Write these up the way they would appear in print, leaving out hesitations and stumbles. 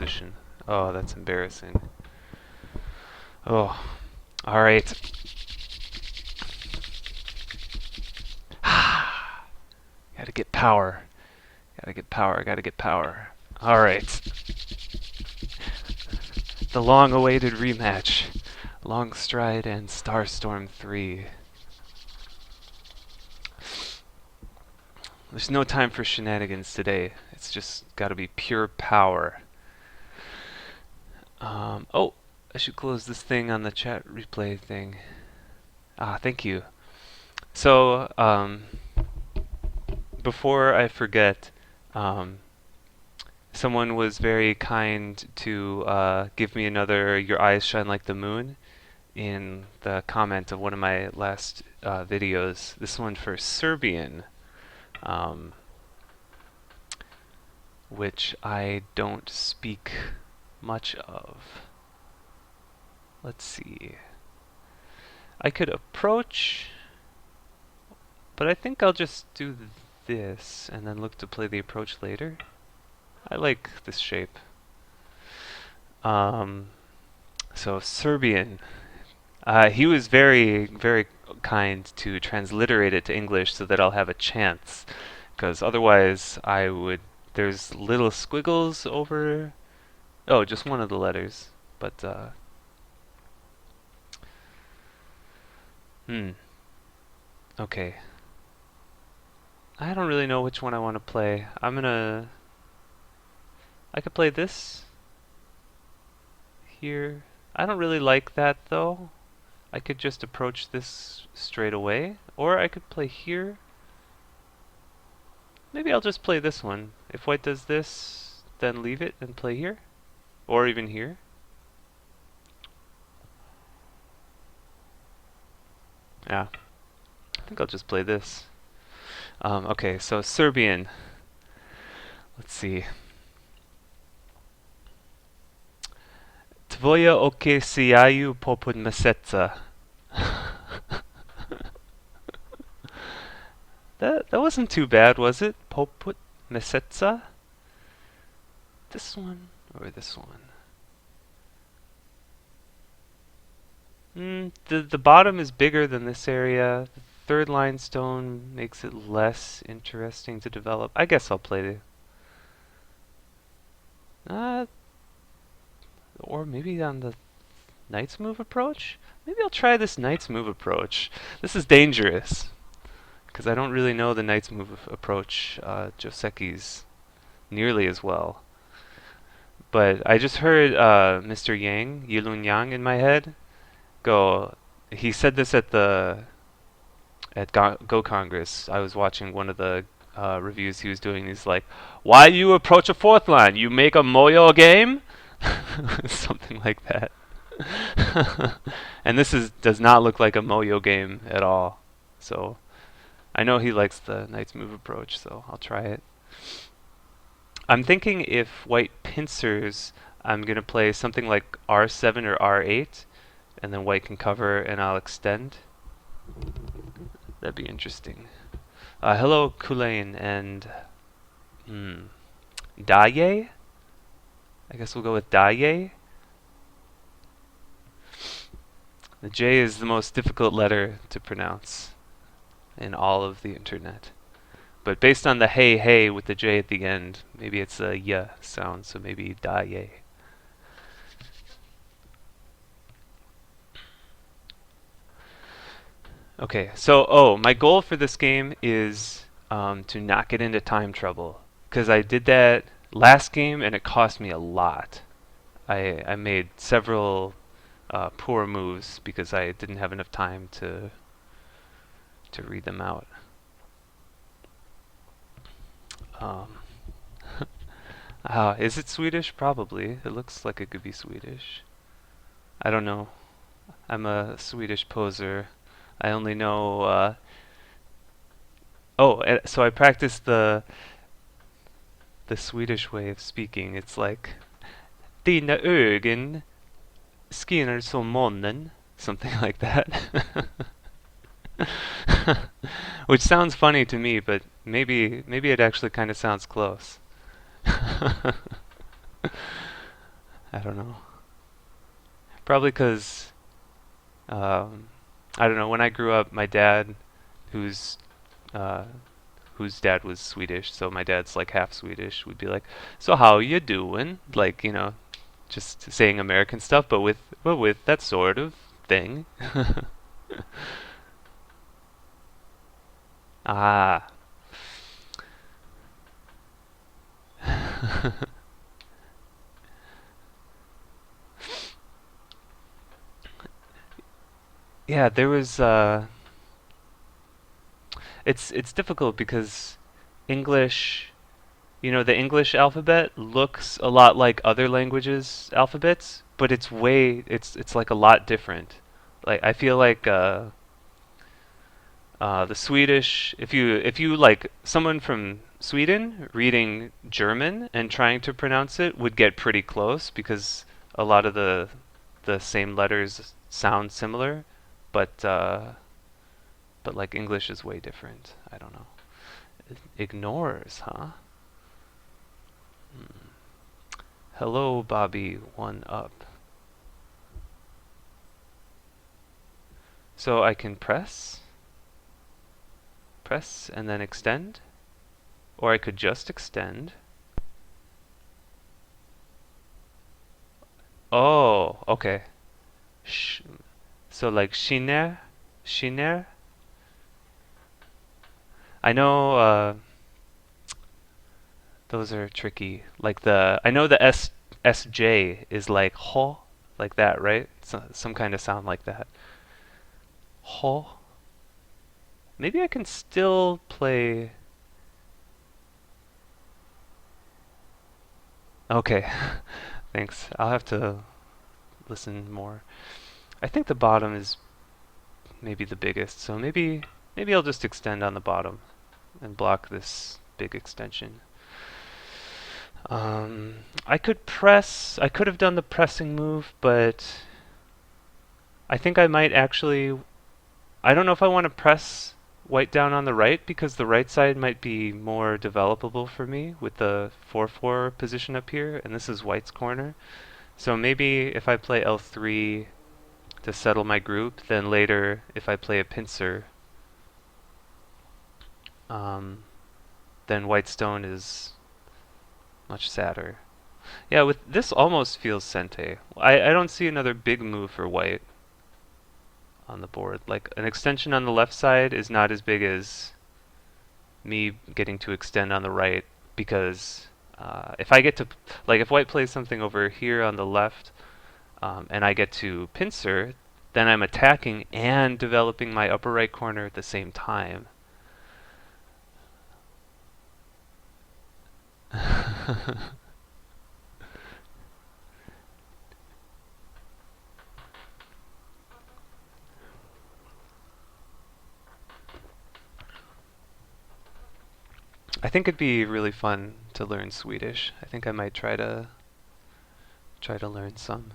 position. Oh, that's embarrassing. Oh, all right. Gotta get power. Gotta get power. Gotta get power. All right. The long-awaited rematch. Longstride and Starstorm3. There's no time for shenanigans today. It's just gotta be pure power. Oh, I should close this thing on the chat replay thing. Ah, thank you. So, before I forget, someone was very kind to give me another "Your Eyes Shine Like the Moon" in the comment of one of my last videos. This one for Serbian, um, which I don't speak much of. Let's see. I could approach, but I think I'll just do this and then look to play the approach later. I like this shape. So Serbian. He was very, very kind to transliterate it to English so that I'll have a chance. Because otherwise I would... There's little squiggles over... Oh, just one of the letters. But, Okay. I don't really know which one I want to play. I could play this here. I don't really like that though. I could just approach this straight away, or I could play here. Maybe I'll just play this one. If white does this, then leave it and play here, or even here. Yeah, I think I'll just play this. Okay, so Serbian. Let's see. Tvoje oči sijaju poput meseca. That wasn't too bad, was it? Poput meseca? This one or this one? The bottom is bigger than this area. The third line stone makes it less interesting to develop. I guess I'll play the... or maybe on the Knight's Move approach? Maybe I'll try this Knight's Move approach. This is dangerous, because I don't really know the Knight's Move approach Joseki's nearly as well. But I just heard Mr. Yang, Yilun Yang, in my head go. He said this at Go Congress. I was watching one of the reviews he was doing. He's like, "Why you approach a fourth line? You make a Moyo game?" Something like that. And this does not look like a Moyo game at all. So I know he likes the Knight's Move approach, so I'll try it. I'm thinking if white pincers, I'm going to play something like R7 or R8, and then white can cover and I'll extend. That'd be interesting. Hello, Kulain and Daye? I guess we'll go with Daye. The J is the most difficult letter to pronounce in all of the internet. But based on the hey hey with the J at the end, maybe it's a y sound, so maybe Daye. Okay, so my goal for this game is to not get into time trouble, because I did that last game and it cost me a lot. I made several poor moves because I didn't have enough time to read them out. Is it Swedish? Probably. It looks like it could be Swedish. I don't know. I'm a Swedish poser. I only know... so I practiced the Swedish way of speaking. It's like... Dina ögon skinner som månen. Something like that. Which sounds funny to me, but maybe it actually kind of sounds close. I don't know. Probably because I don't know. When I grew up, my dad, who's uh, whose dad was Swedish, so my dad's like half Swedish, would be like, "So how you doing?" Like, just saying American stuff, but with that sort of thing. Ah. Yeah, there was it's difficult because English, the English alphabet looks a lot like other languages' alphabets, but it's like a lot different. Like I feel like the Swedish, if you like someone from Sweden reading German and trying to pronounce it would get pretty close because a lot of the same letters sound similar, but like English is way different. I don't know. Ignores, huh? Hmm. Hello, Bobby. One up. So I can press, and then extend, or I could just extend. Oh, okay. Sh so like shiner. I know those are tricky. Like I know the SJ is like ho, like that, right? Some kind of sound like that. Ho. Maybe I can still play. Okay, thanks. I'll have to listen more. I think the bottom is maybe the biggest, so maybe I'll just extend on the bottom and block this big extension. I could press. I could have done the pressing move, but I think I might actually. I don't know if I want to press white down on the right because the right side might be more developable for me with the 4-4 position up here, and this is white's corner. So maybe if I play L3 to settle my group, then later if I play a pincer, um, then white stone is much sadder. Yeah, with this almost feels Sente. I don't see another big move for white on the board. Like an extension on the left side is not as big as me getting to extend on the right because if I get to like if white plays something over here on the left and I get to pincer, then I'm attacking and developing my upper right corner at the same time. I think it'd be really fun to learn Swedish. I think I might try to learn some.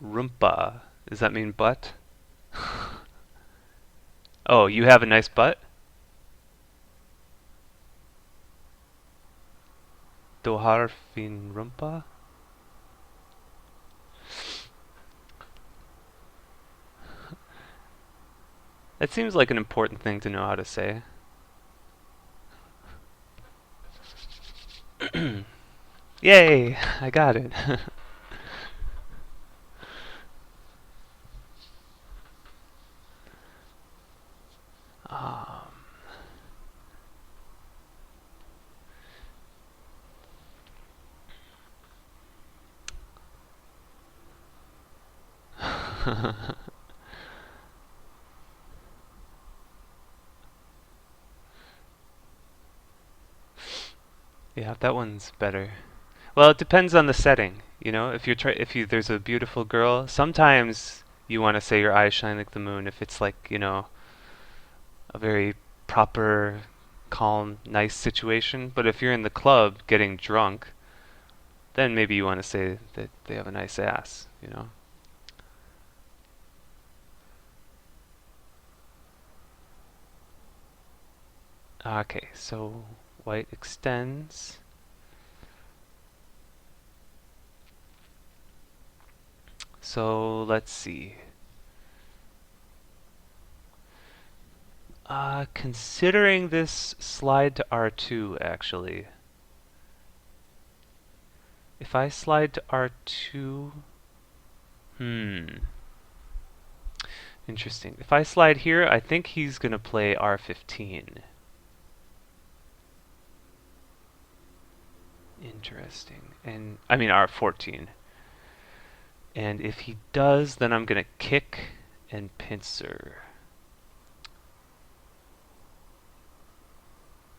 Rumpa. Does that mean butt? Oh, you have a nice butt? Du har fin rumpa? That seems like an important thing to know how to say. Yay! I got it. um, yeah, that one's better. Well, it depends on the setting. If there's a beautiful girl, sometimes you want to say your eyes shine like the moon if it's like, a very proper, calm, nice situation. But if you're in the club getting drunk, then maybe you want to say that they have a nice ass. Okay, so white extends. So let's see. Considering this slide to R2, actually. If I slide to R2, interesting. If I slide here, I think he's going to play R15. Interesting. And I mean R14. And if he does, then I'm going to kick and pincer.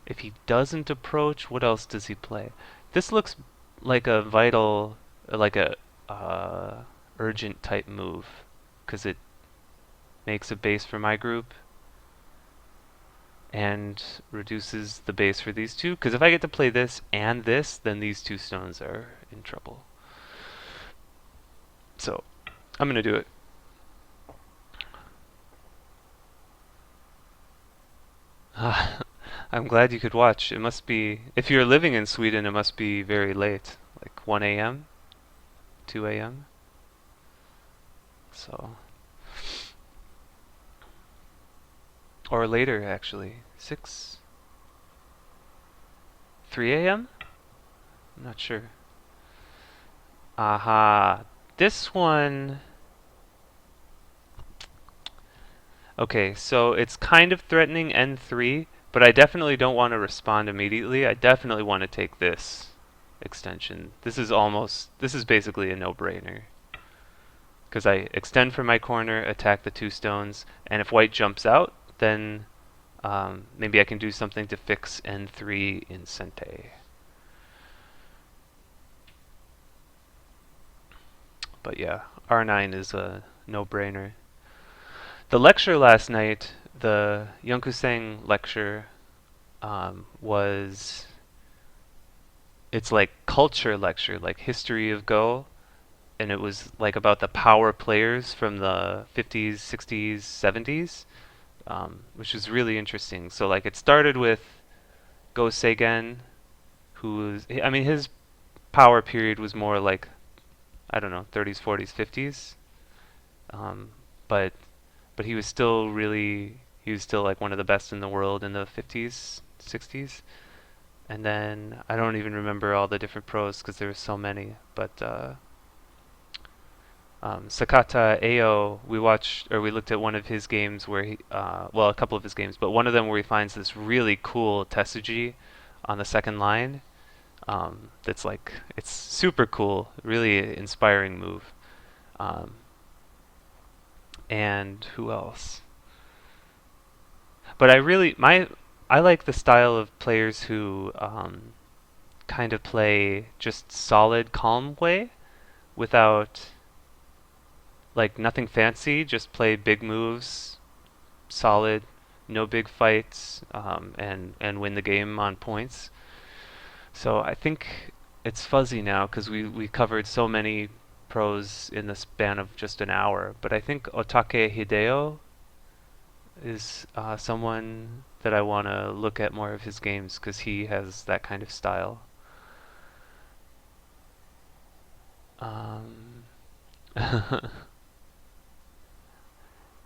If he doesn't approach, what else does he play? This looks like a vital, like a urgent type move, because it makes a base for my group and reduces the base for these two. Because if I get to play this and this, then these two stones are in trouble. So I'm gonna do it. I'm glad you could watch. It must be, if you're living in Sweden, it must be very late, like 1 a.m., 2 a.m. So, or later actually, 6, 3 a.m. I'm not sure. Aha, this one. Okay, so it's kind of threatening N3, but I definitely don't want to respond immediately. I definitely want to take this extension. This is basically a no-brainer. Because I extend from my corner, attack the two stones, and if white jumps out, then maybe I can do something to fix N3 in Sente. But yeah, R9 is a no-brainer. The lecture last night, the Yonkuseng lecture, was, it's like culture lecture, like history of Go, and it was like about the power players from the 50s, 60s, 70s, which was really interesting. So like it started with Go Seigen, who's, I mean, his power period was more like, I don't know, 30s, 40s, 50s, um, but he was still really, he was still like one of the best in the world in the 50s, 60s. And then I don't even remember all the different pros because there were so many. But Sakata Ao, we looked at one of his games where he, well, a couple of his games, but one of them where he finds this really cool Tesuji on the second line. That's like, it's super cool, really inspiring move. Um, and who else? But I like the style of players who kind of play just solid, calm way without, like, nothing fancy, just play big moves, solid, no big fights, and win the game on points. So I think it's fuzzy now because we covered so many pros in the span of just an hour. But I think Otake Hideo is someone that I want to look at more of his games because he has that kind of style. Um,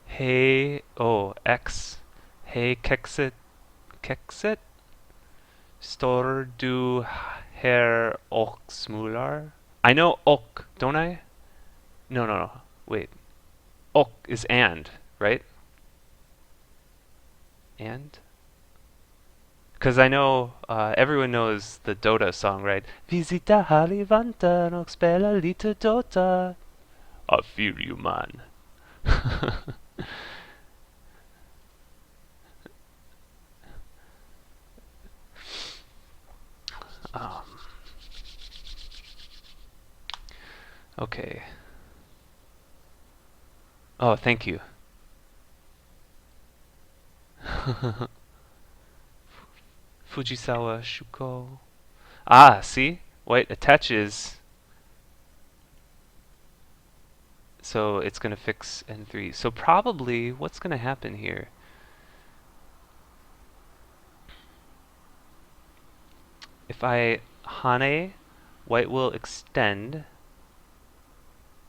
hey, oh, X. Hey, Kexit? Står du här och smular? I know och, don't I? No, no, no. Wait. Och is and, right? And? Because I know everyone knows the Dota song, right? Visita Halivantan och spela lite Dota. I feel you, man. um, okay. Oh, thank you. Fujisawa Shuko. Ah, see? White attaches, so it's going to fix N3. So probably what's going to happen here? If I Hane, white will extend,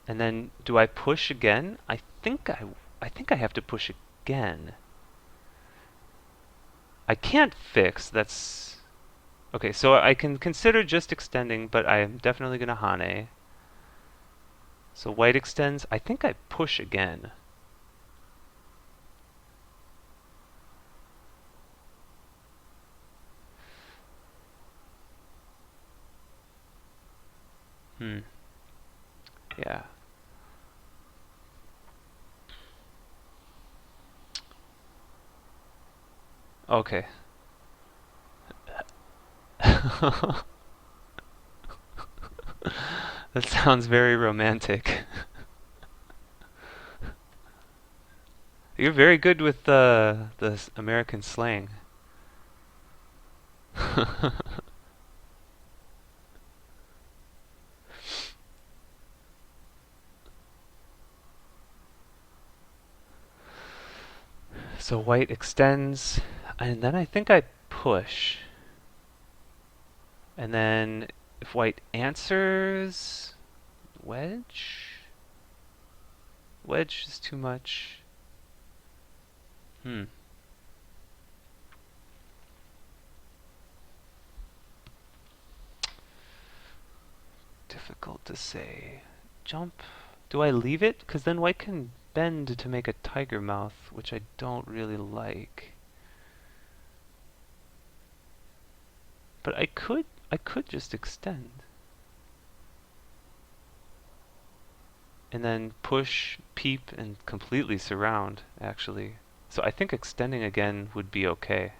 and then do I push again? I think I have to push again. I can't fix. That's okay. So I can consider just extending, but I am definitely gonna Hane. So white extends. I think I push again. Hmm. Yeah. Okay. That sounds very romantic. You're very good with the American slang. So white extends, and then I think I push. And then if white answers, wedge? Wedge is too much. Hmm. Difficult to say. Jump. Do I leave it? Because then white can bend to make a tiger mouth, which I don't really like. But I could just extend. And then push, peep, and completely surround, actually. So I think extending again would be okay.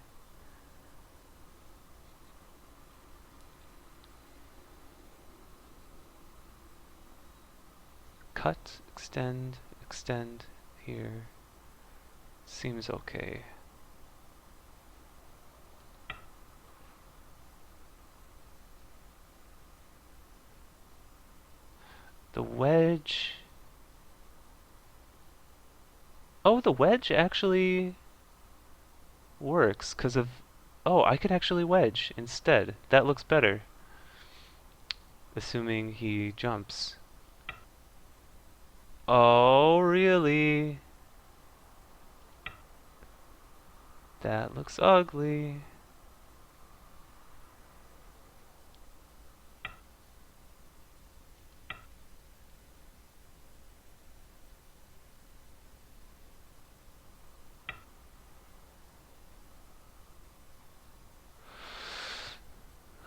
Cut, extend, extend here. Seems okay. The wedge. Oh, the wedge actually works because of. Oh, I could actually wedge instead. That looks better. Assuming he jumps. Oh, really? That looks ugly.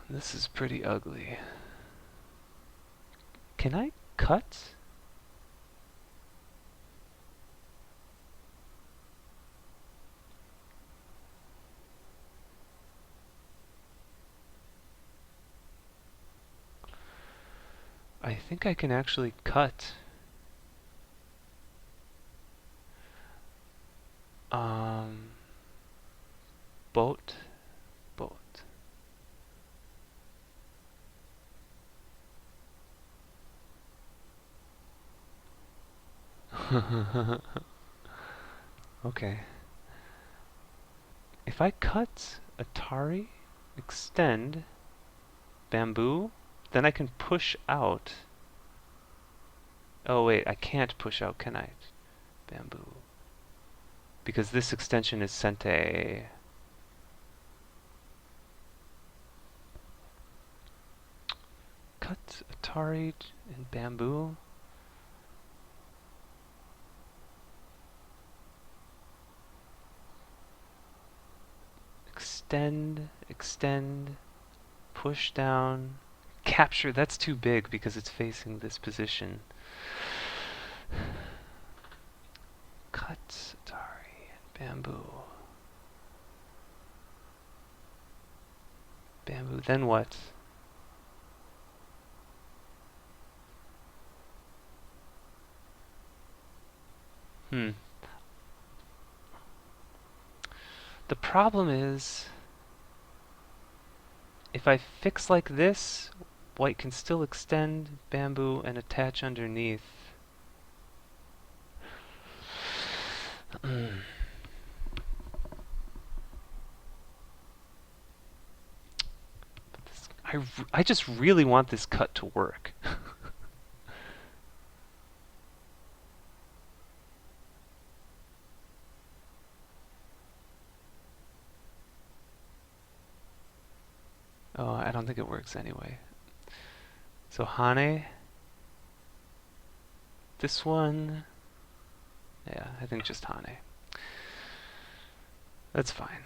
This is pretty ugly. Can I cut? I think I can actually cut. Um, boat, boat. Okay. If I cut Atari, extend, bamboo, then I can push out. Oh wait, I can't push out, can I? Bamboo. Because this extension is sente. Cut Atari and bamboo. Extend, extend, push down. Capture, that's too big because it's facing this position. Cut Atari and bamboo. Bamboo, then what? Hmm. The problem is, if I fix like this, white can still extend bamboo and attach underneath. But this I just really want this cut to work. Oh, I don't think it works anyway. So Hane, this one, yeah, I think just Hane. That's fine.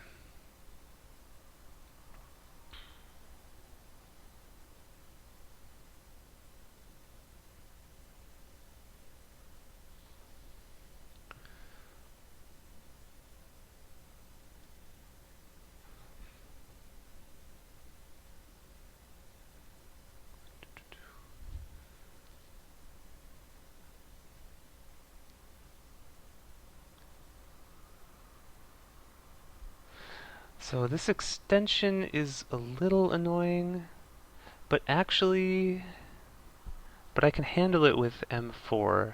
So this extension is a little annoying, but actually, I can handle it with M4.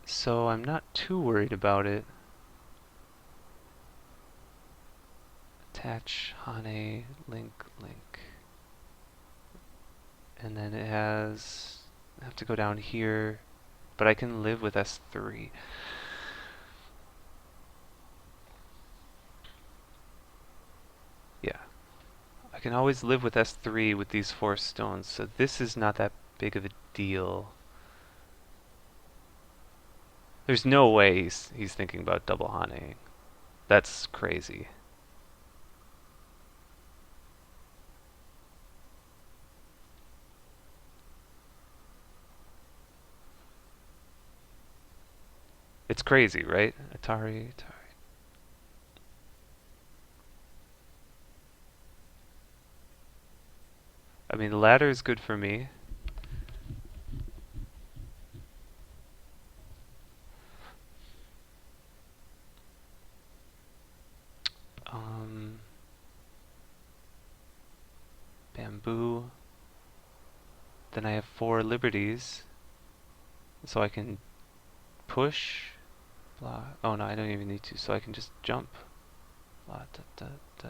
So I'm not too worried about it. Attach Hane, link, link. And then it has, I have to go down here, but I can live with S3. Yeah, I can always live with S3 with these 4 stones, so this is not that big of a deal. There's no way he's thinking about double Hane. That's crazy. It's crazy, right? Atari. I mean, the ladder is good for me. Bamboo. Then I have 4 liberties, so I can push. Blah. Oh no, I don't even need to, so I can just jump. Blah, da, da, da.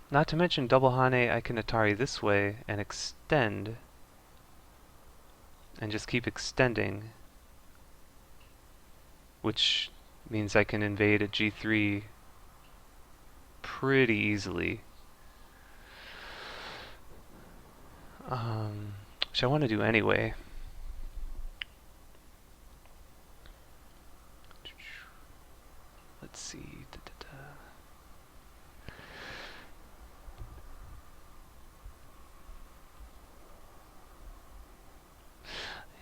Not to mention double Hane, I can Atari this way and extend, and just keep extending, which means I can invade a G3 pretty easily. Which I want to do anyway. Let's see. Da, da, da.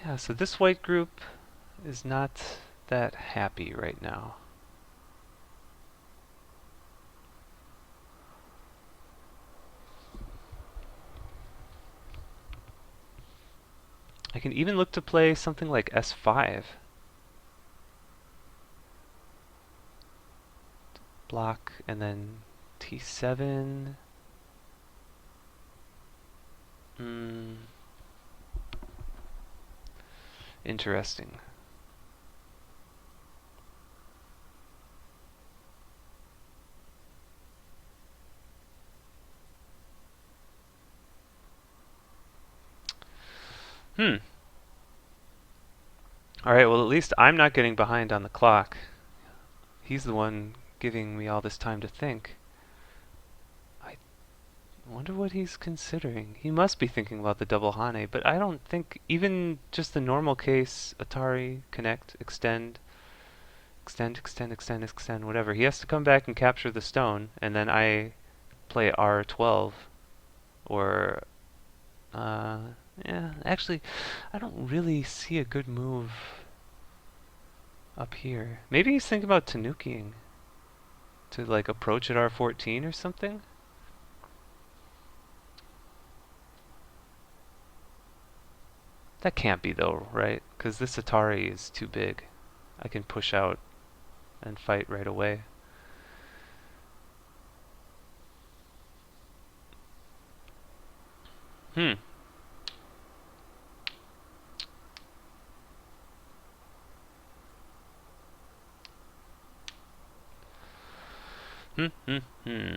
Yeah, so this white group is not that happy right now. I can even look to play something like S5. Block and then T7. Interesting. Alright, well at least I'm not getting behind on the clock. He's the one giving me all this time to think. I wonder what he's considering. He must be thinking about the double Hane, but I don't think even just the normal case, Atari, connect, extend, whatever. He has to come back and capture the stone, and then I play R12 or yeah, actually I don't really see a good move up here. Maybe he's thinking about Tanukiing to like approach at R14 or something. That can't be though, right? Because this Atari is too big. I can push out and fight right away. Hmm. Hmm. Hmm. Hmm.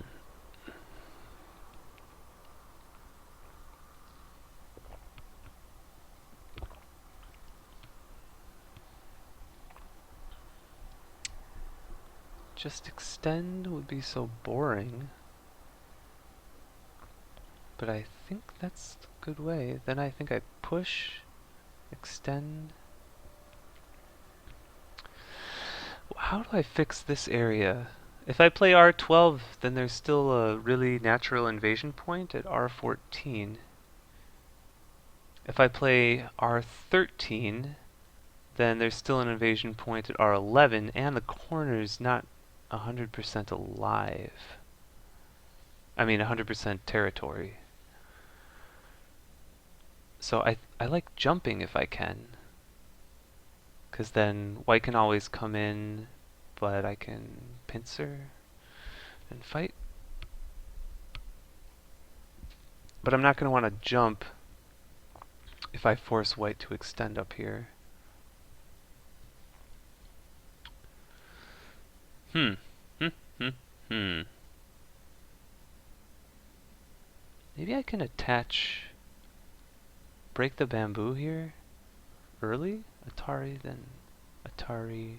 Just extend would be so boring. But I think that's a good way. Then I think I push, extend. How do I fix this area? If I play R12, then there's still a really natural invasion point at R14. If I play R13, then there's still an invasion point at R11, and the corner's not 100% alive. I mean 100% territory. So I like jumping if I can. Because then white can always come in, but I can pincer and fight. But I'm not going to want to jump if I force white to extend up here. Hmm. Hmm. Hmm. Hmm. Maybe I can break the bamboo here early? Atari, then Atari.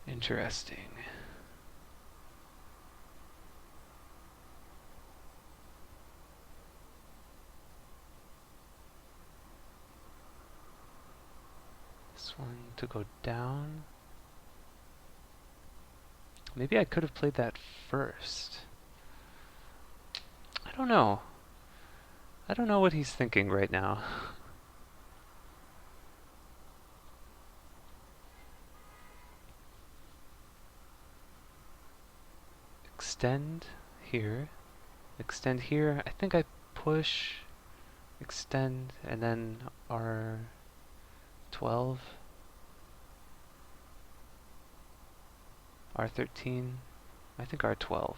Interesting. This one to go down. Maybe I could have played that first. I don't know. I don't know what he's thinking right now. Extend here. Extend here. I think I push, extend, and then R12, R13. I think R12.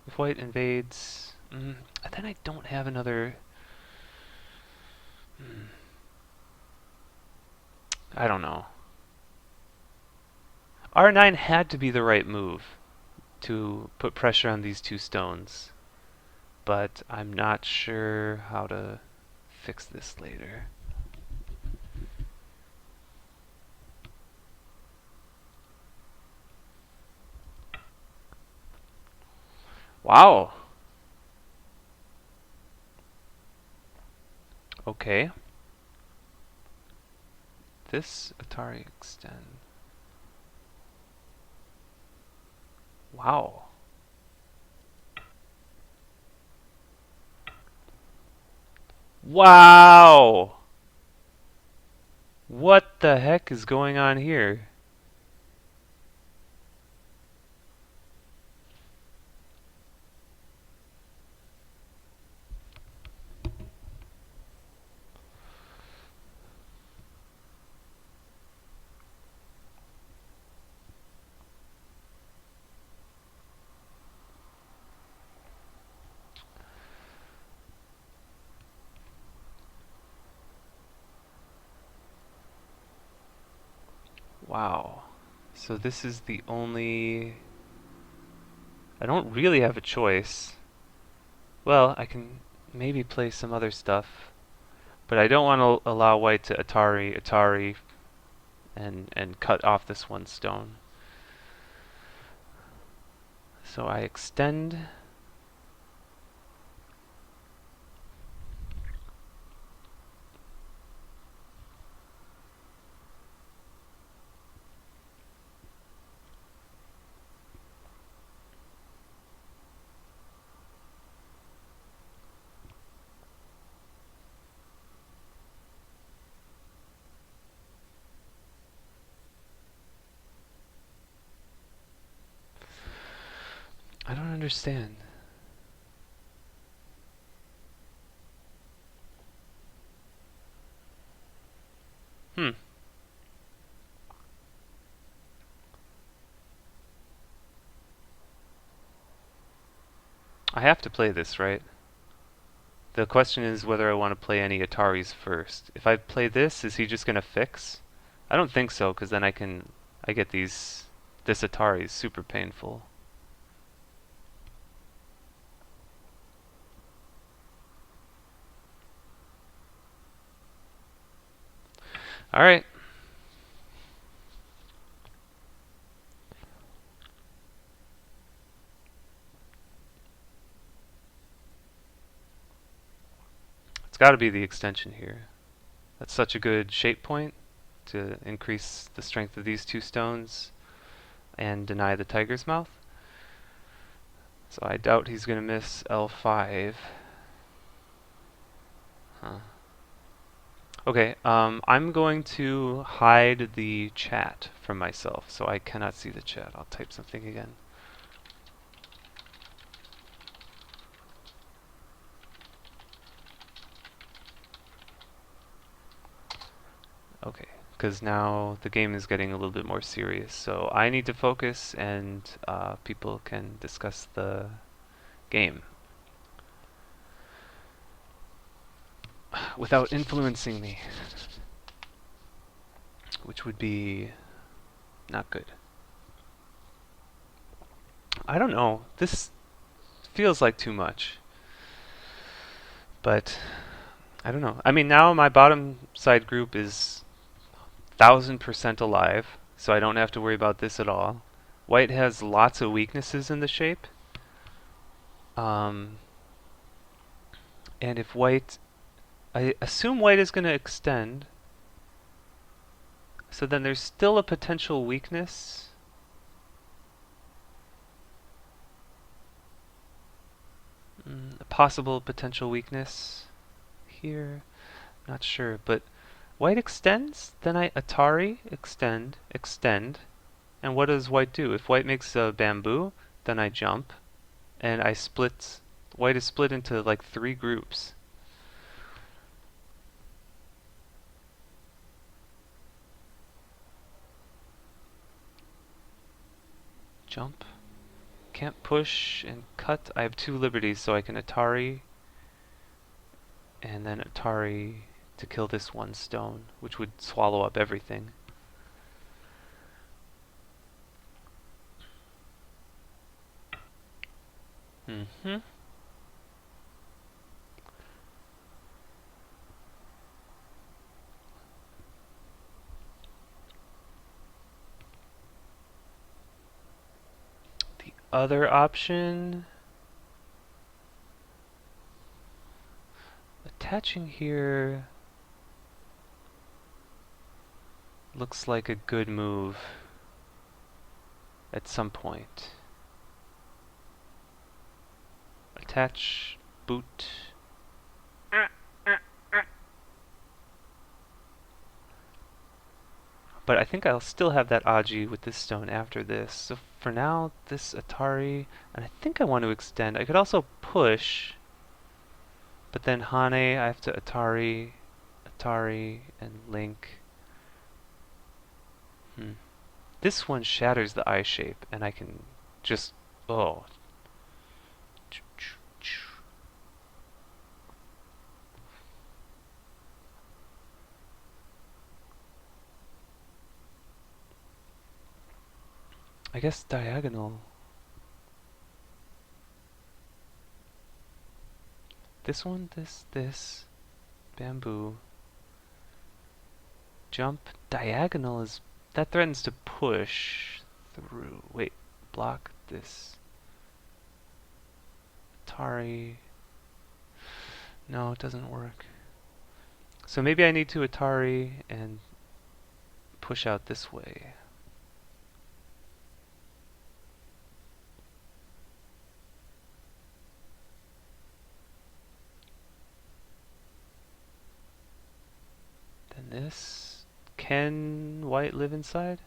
If white invades, then I don't have another. I don't know. R9 had to be the right move to put pressure on these two stones, but I'm not sure how to fix this later. Wow. Okay. This Atari extend. Wow. Wow! What the heck is going on here? Wow. So this is the only... I don't really have a choice. Well, I can maybe play some other stuff, but I don't want to allow white to Atari, and cut off this one stone. So I extend. I don't understand. Hmm. I have to play this, right? The question is whether I want to play any Ataris first. If I play this, is he just gonna fix? I don't think so, because then I get this Atari is super painful. Alright. It's gotta be the extension here. That's such a good shape point to increase the strength of these two stones and deny the tiger's mouth. So I doubt he's gonna miss L5. Huh. Okay, I'm going to hide the chat from myself so I cannot see the chat. I'll type something again. Okay, because now the game is getting a little bit more serious, so I need to focus and people can discuss the game without influencing me, which would be not good. I don't know, this feels like too much, but I don't know. I mean, now my bottom side group is 1000% alive, so I don't have to worry about this at all. White has lots of weaknesses in the shape. And if white, I assume white is going to extend. So then there's still a potential weakness. A possible potential weakness here. Not sure, but white extends, then I Atari, extend, extend. And what does white do? If white makes a bamboo, then I jump. And I split, white is split into like 3 groups. Jump. Can't push and cut. I have 2 liberties, so I can Atari and then Atari to kill this 1 stone, which would swallow up everything. Mm-hmm. The other option, attaching here looks like a good move at some point. Attach, boot. But I think I'll still have that Aji with this stone after this. So for now, this Atari, and I think I want to extend. I could also push, but then Hane, I have to Atari, Atari, and Link. This one shatters the eye shape, and I can just, oh. I guess diagonal. This one, this, bamboo. Jump, diagonal is, that threatens to push through. Wait, block this. Atari. No, it doesn't work. So maybe I need to Atari and push out this way. Then this. Can white live inside?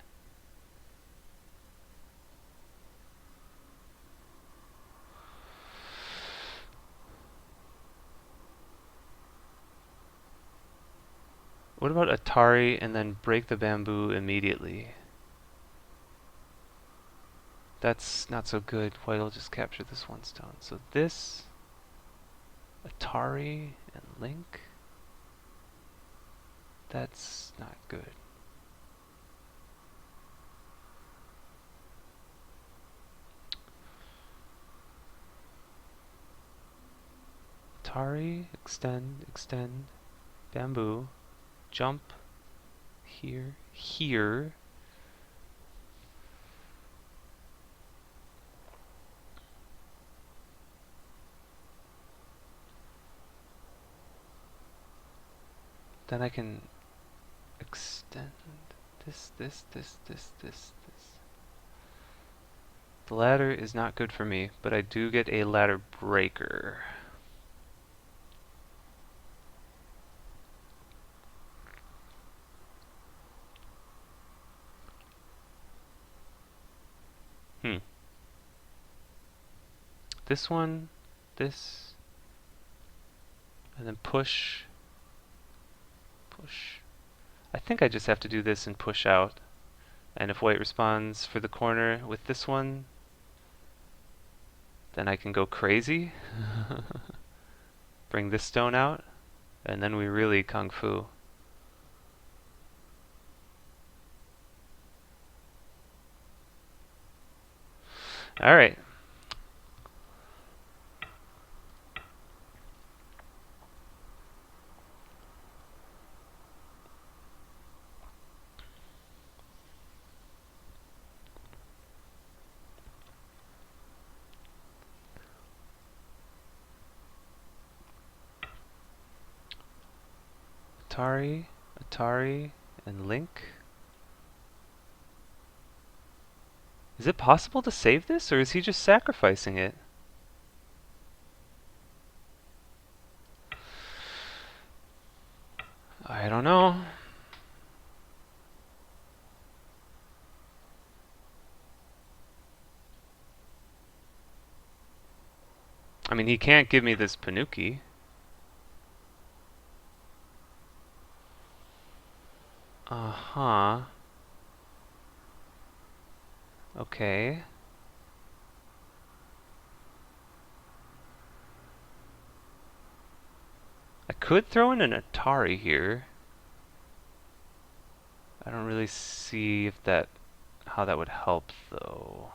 What about Atari and then break the bamboo immediately? That's not so good. White will just capture this one stone. So this, Atari, and Link, that's not good. Atari, extend, extend, bamboo, jump, here, here. Then I can extend this. The ladder is not good for me, but I do get a ladder breaker. This one, this, and then push, push. I think I just have to do this and push out. And if white responds for the corner with this one, then I can go crazy. Bring this stone out, and then we really kung fu. Alright. Atari, Atari, and Link. Is it possible to save this, or is he just sacrificing it? I don't know. I mean, he can't give me this Panuki. Uh-huh. Okay. I could throw in an Atari here. I don't really see if how that would help though.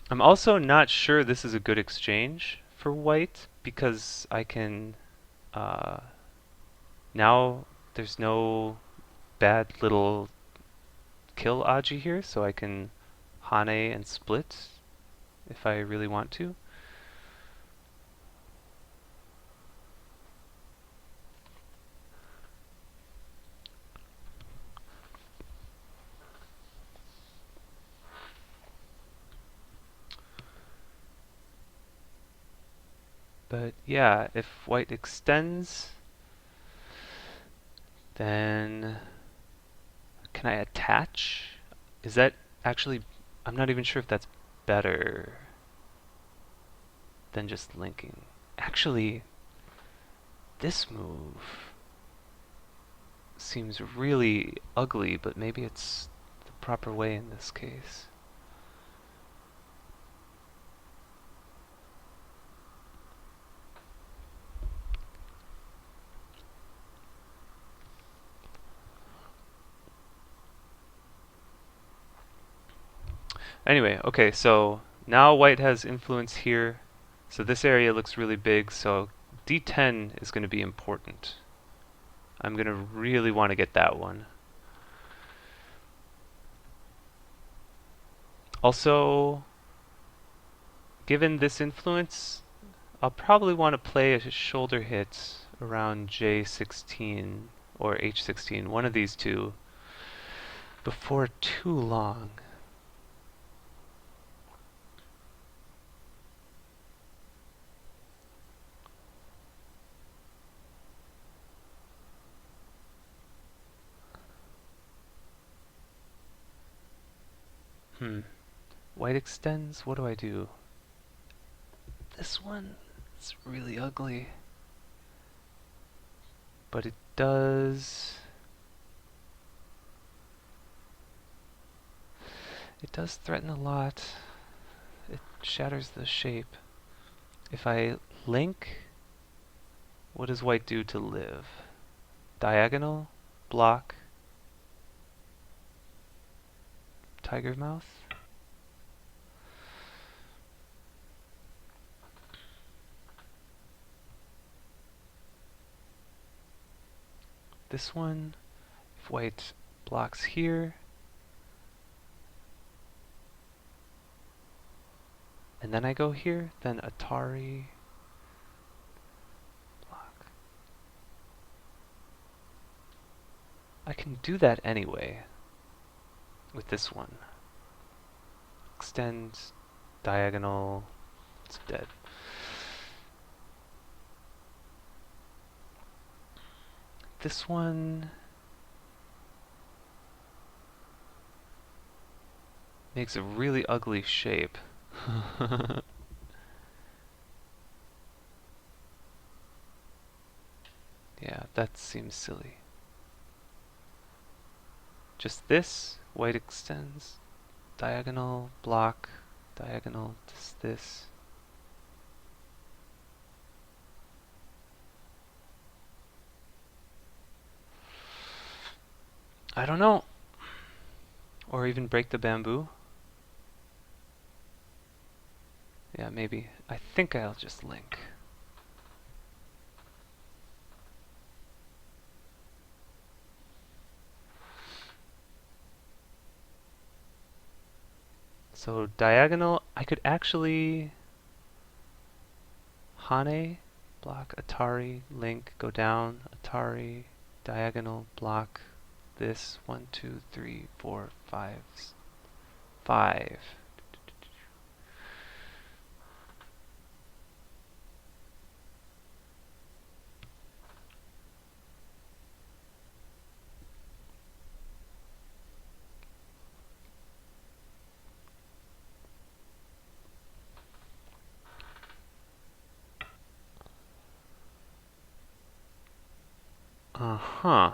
I'm also not sure this is a good exchange for white because I can uh, now there's no bad little kill Aji here, so I can Hane and split if I really want to. But yeah, if white extends, then can I attach? Is that actually, I'm not even sure if that's better than just linking. Actually, this move seems really ugly, but maybe it's the proper way in this case. Anyway, okay, so now white has influence here. So this area looks really big, so D10 is going to be important. I'm going to really want to get that one. Also, given this influence, I'll probably want to play a shoulder hit around J16 or H16, one of these two, before too long. White extends, what do I do? This one is really ugly. But it does... It does threaten a lot. It shatters the shape. If I link, what does white do to live? Diagonal, block, tiger mouth. This one, if white blocks here, and then I go here, then Atari block. I can do that anyway with this one. Extend, diagonal, it's dead. This one makes a really ugly shape. Yeah, that seems silly. Just this, white extends, diagonal, block, diagonal, this. I don't know. Or even break the bamboo. Yeah, maybe. I think I'll just link. So diagonal, I could actually Hane, block, Atari, link, go down, Atari, diagonal, block, this, 1, 2, 3, 4, 5, 5. Uh-huh.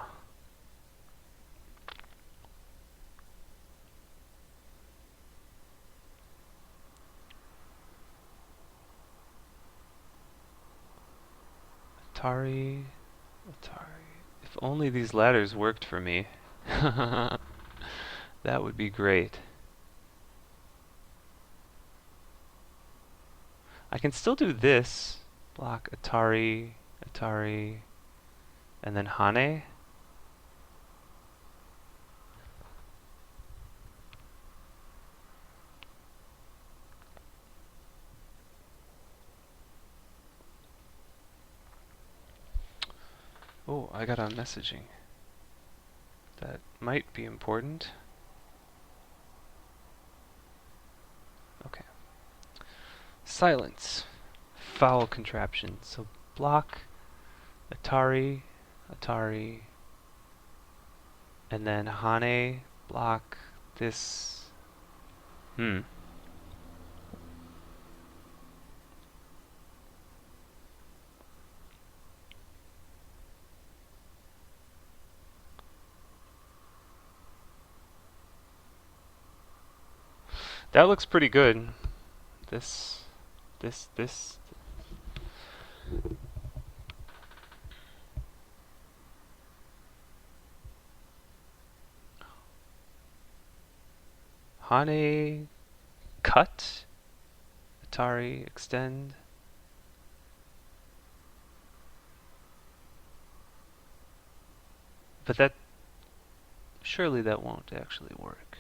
Atari, Atari. If only these ladders worked for me. That would be great. I can still do this. Block Atari, Atari, and then Hane. Oh, I got a messaging. That might be important. Okay. Silence. Foul contraption. So block, Atari, Atari, and then Hane, block, this. That looks pretty good. This. Hane, cut, Atari, extend. But that, surely that won't actually work.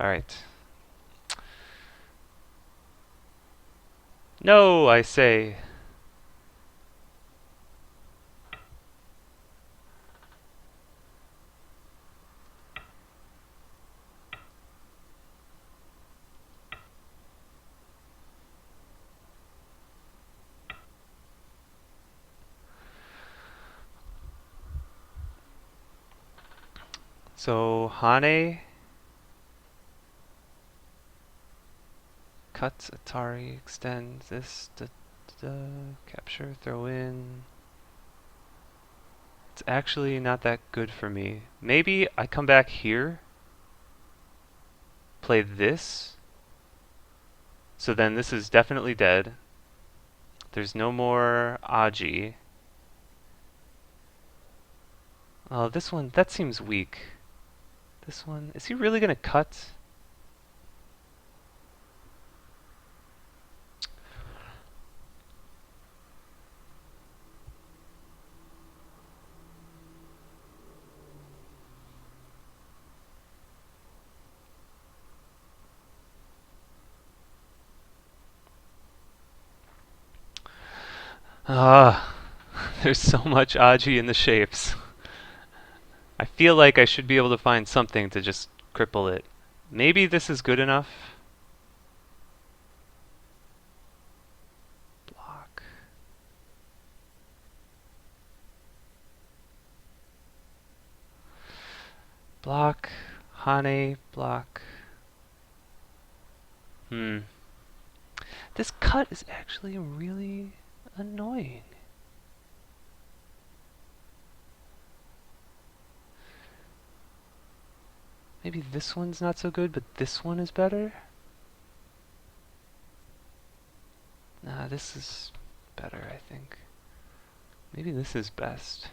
Alright. No, I say. So Hane cuts, Atari extends this, capture, throw in. It's actually not that good for me. Maybe I come back here, play this. So then this is definitely dead. There's no more Aji. Oh, this one, that seems weak. This one, is he really gonna cut? Ah, there's so much Aji in the shapes. I feel like I should be able to find something to just cripple it. Maybe this is good enough. Block. Block. Hane. Block. This cut is actually really annoying. Maybe this one's not so good, but this one is better? Nah, this is better, I think. Maybe this is best.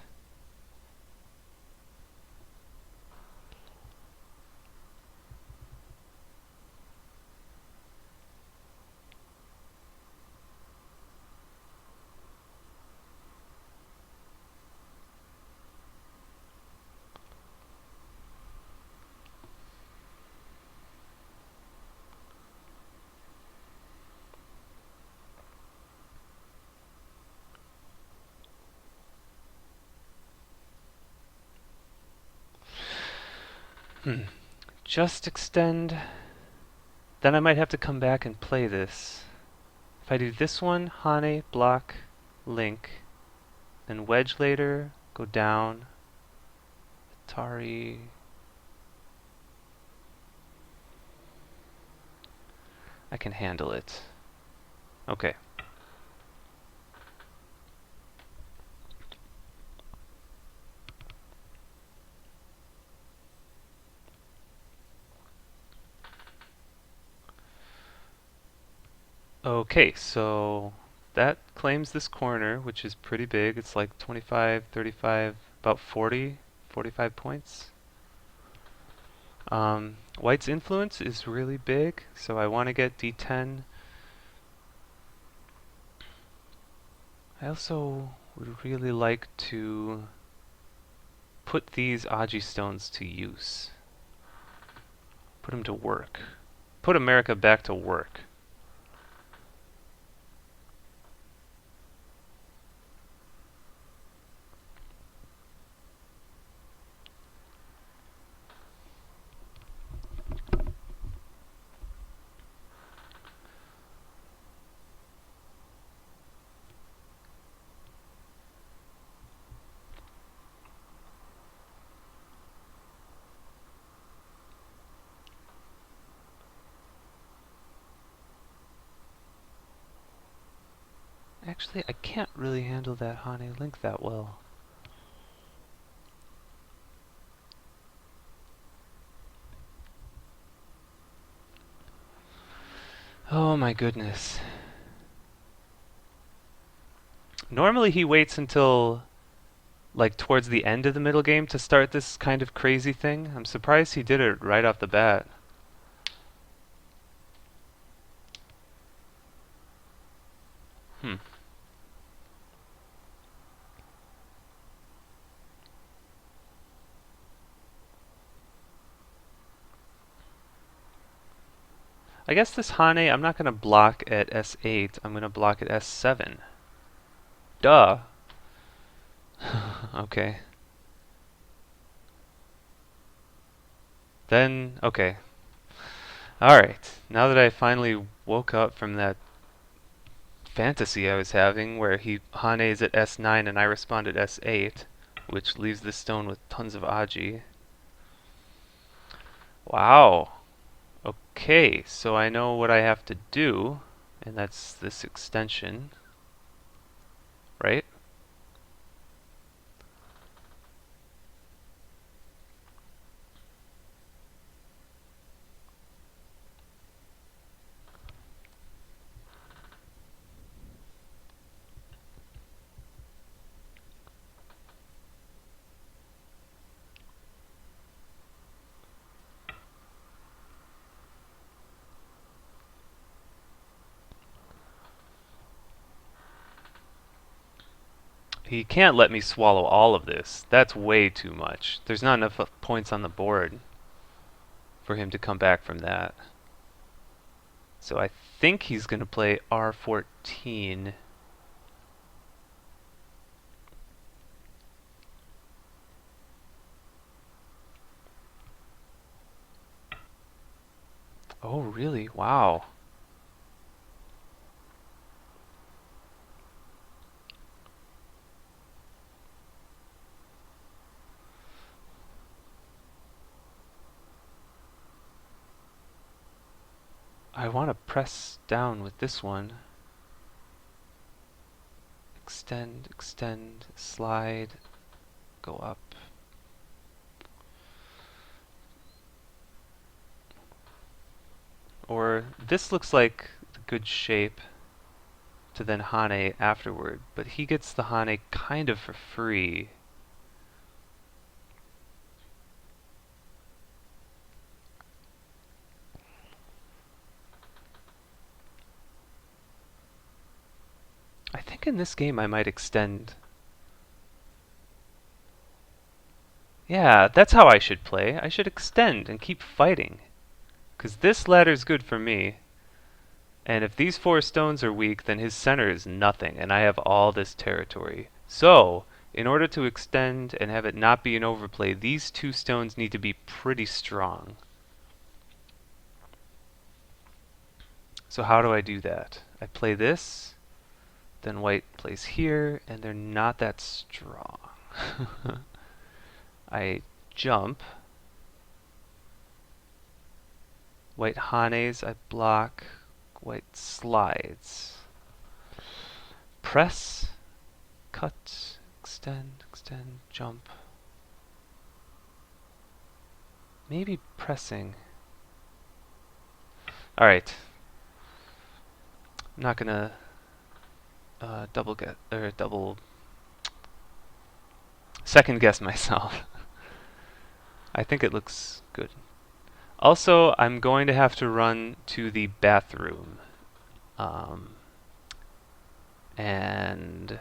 Just extend. Then I might have to come back and play this. If I do this one, Hane, block, link, then wedge later, go down, Atari. I can handle it. Okay. Okay, so that claims this corner, which is pretty big. It's like 25, 35, about 40, 45 points. White's influence is really big, so I want to get D10. I also would really like to put these Aji stones to use. Put them to work. Put America back to work. Actually, I can't really handle that Hane link that well. Oh my goodness. Normally he waits until like towards the end of the middle game to start this kind of crazy thing. I'm surprised he did it right off the bat. I guess this Hane, I'm not going to block at S8, I'm going to block at S7. Duh. Okay. Then, okay. Alright, now that I finally woke up from that fantasy I was having where Hane is at S9 and I respond at S8, which leaves this stone with tons of Aji. Wow. Okay, so I know what I have to do, and that's this extension, right? He can't let me swallow all of this. That's way too much. There's not enough points on the board for him to come back from that. So I think he's going to play R14. Oh, really? Wow. I want to press down with this one. Extend, extend, slide, go up. Or this looks like a good shape to then Hane afterward, but he gets the Hane kind of for free. I think in this game I might extend. Yeah, that's how I should play. I should extend and keep fighting. Because this ladder's good for me. And if these 4 stones are weak, then his center is nothing, and I have all this territory. So, in order to extend and have it not be an overplay, these 2 stones need to be pretty strong. So how do I do that? I play this, then white plays here, and they're not that strong. I jump. White Hanes, I block. White slides. Press, cut, extend, extend, jump. Maybe pressing. Alright. I'm not gonna double second guess myself. I think it looks good. Also, I'm going to have to run to the bathroom. And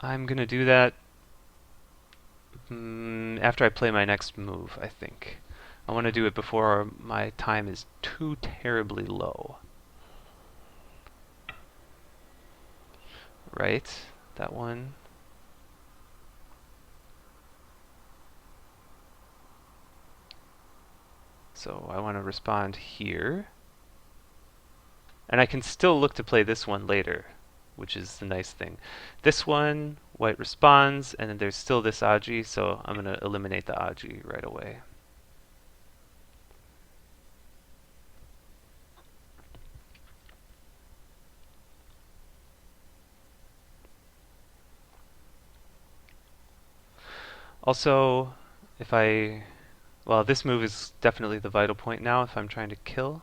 I'm gonna do that after I play my next move, I think. I want to do it before my time is too terribly low. Right? That one. So I want to respond here. And I can still look to play this one later, which is the nice thing. This one, white responds, and then there's still this Aji, so I'm going to eliminate the Aji right away. Also, well, this move is definitely the vital point now if I'm trying to kill.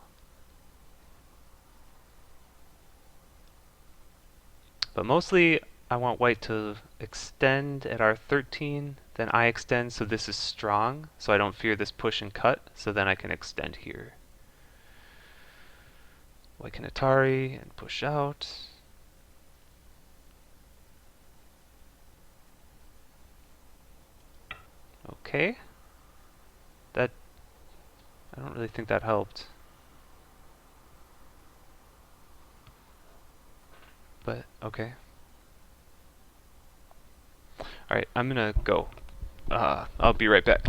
But mostly, I want white to extend at R13, then I extend so this is strong, so I don't fear this push and cut, so then I can extend here. White can Atari and push out. Okay. I don't really think that helped. But, okay. Alright, I'm gonna go. I'll be right back.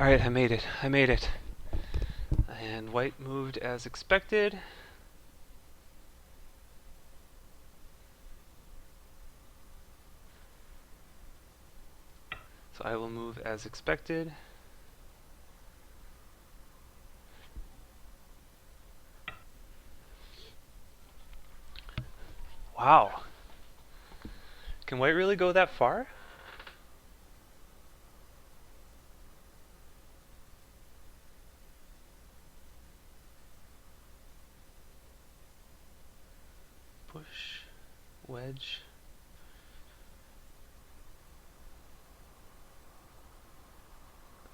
Alright, I made it. I made it. And white moved as expected. So I will move as expected. Wow. Can white really go that far? Push, wedge.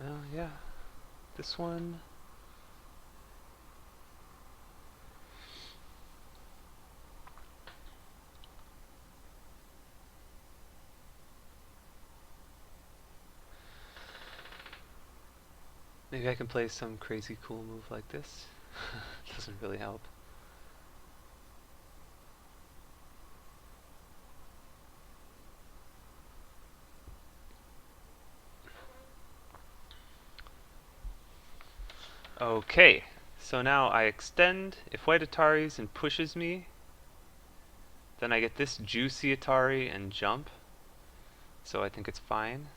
Oh yeah, this one. Maybe I can play some crazy cool move like this. Doesn't really help. Okay, so now I extend. If white Ataris and pushes me, then I get this juicy Atari and jump. So I think it's fine.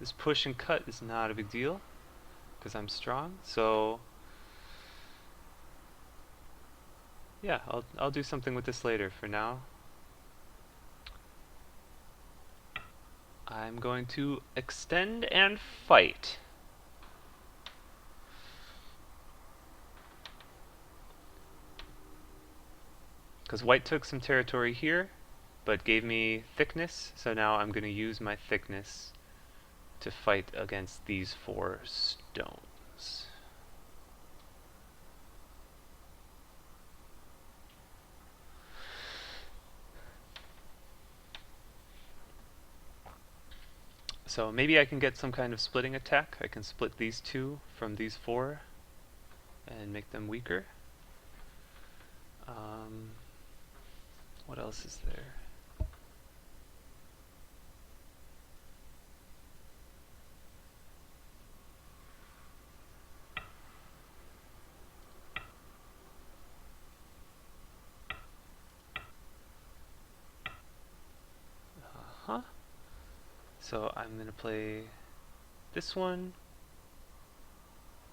This push and cut is not a big deal because I'm strong. So yeah, I'll do something with this later. For now, I'm going to extend and fight. Because white took some territory here, but gave me thickness, so now I'm going to use my thickness to fight against these 4 stones. So maybe I can get some kind of splitting attack. I can split these 2 from these 4 and make them weaker. What else is there? So I'm going to play this one,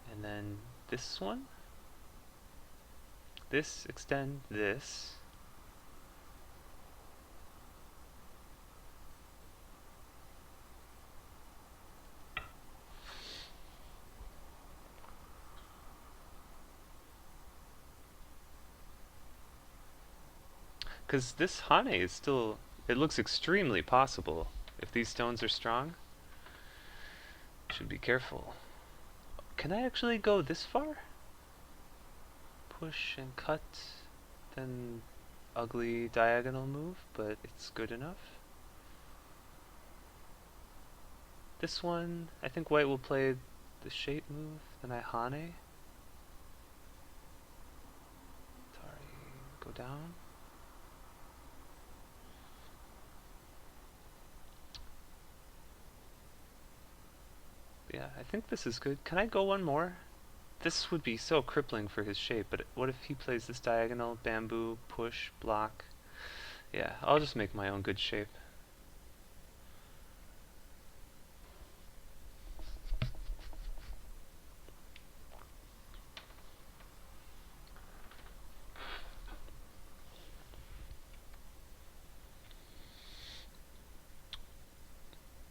and then this one. This, extend this. Because this Hane is still, it looks extremely possible. If these stones are strong, should be careful. Can I actually go this far? Push and cut, then ugly diagonal move, but it's good enough. This one, I think white will play the shape move, then I Hane. Sorry, go down. Yeah, I think this is good. Can I go one more? This would be so crippling for his shape, but what if he plays this diagonal, bamboo, push, block? Yeah, I'll just make my own good shape.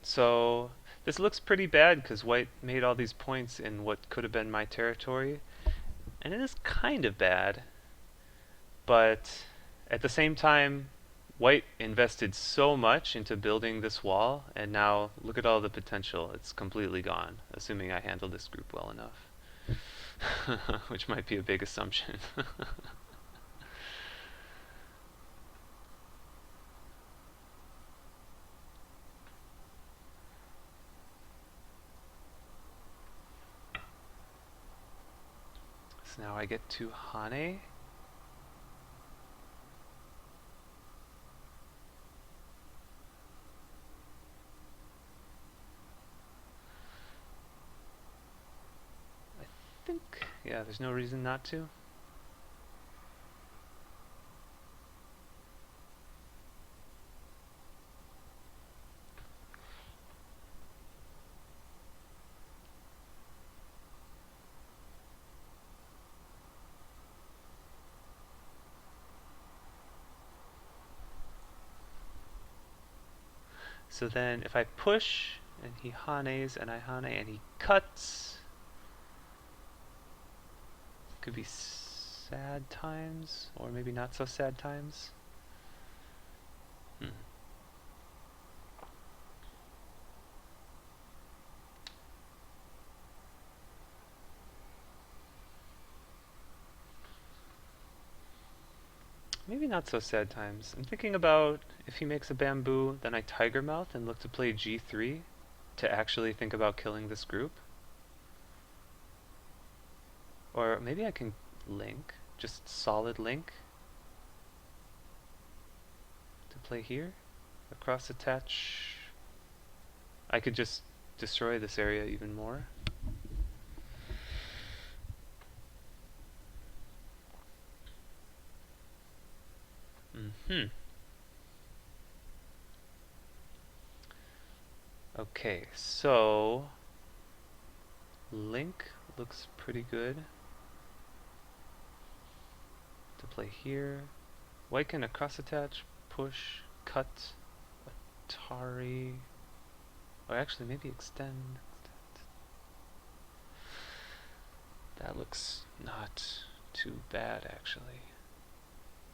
So this looks pretty bad because white made all these points in what could have been my territory, and it is kind of bad, but at the same time white invested so much into building this wall, and now look at all the potential. It's completely gone, assuming I handle this group well enough. Which might be a big assumption. So now I get to Hane. think, yeah, there's no reason not to. So then if I push and he hanes and I hane and he cuts, could be sad times or maybe not so sad times. Maybe not so sad times. I'm thinking about if he makes a bamboo, then I tiger mouth and look to play g3 to actually think about killing this group. Or maybe I can link, just solid link to play here. Across attach. I could just destroy this area even more. Okay, so link looks pretty good to play here. White can across attach, push, cut, Atari, or actually maybe extend. That looks not too bad actually.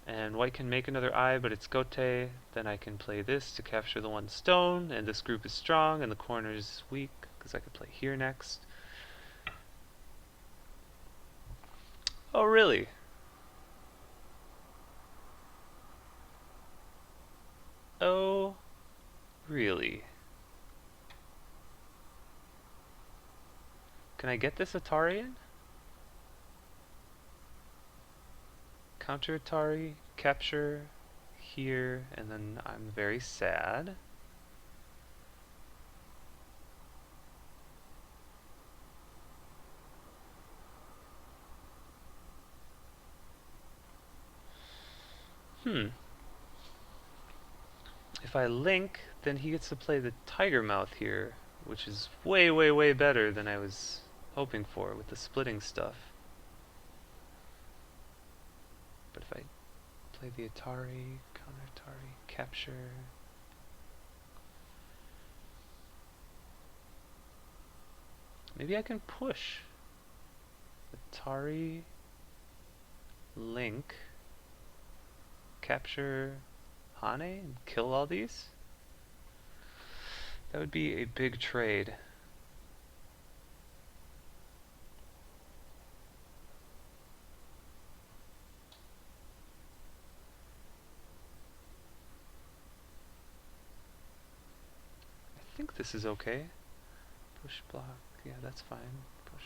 And white can make another eye, but it's gote. Then I can play this to capture the one stone, and this group is strong, and the corner is weak, because I could play here next. Oh, really? Oh, really? Can I get this Atari in? Counter Atari, capture here, and then I'm very sad. If I link, then he gets to play the tiger mouth here, which is way, way, way better than I was hoping for with the splitting stuff. But if I play the Atari, counter Atari, capture. Maybe I can push. Atari, link, capture Hane and kill all these? That would be a big trade. I think this is okay. Push block, yeah, that's fine. Push.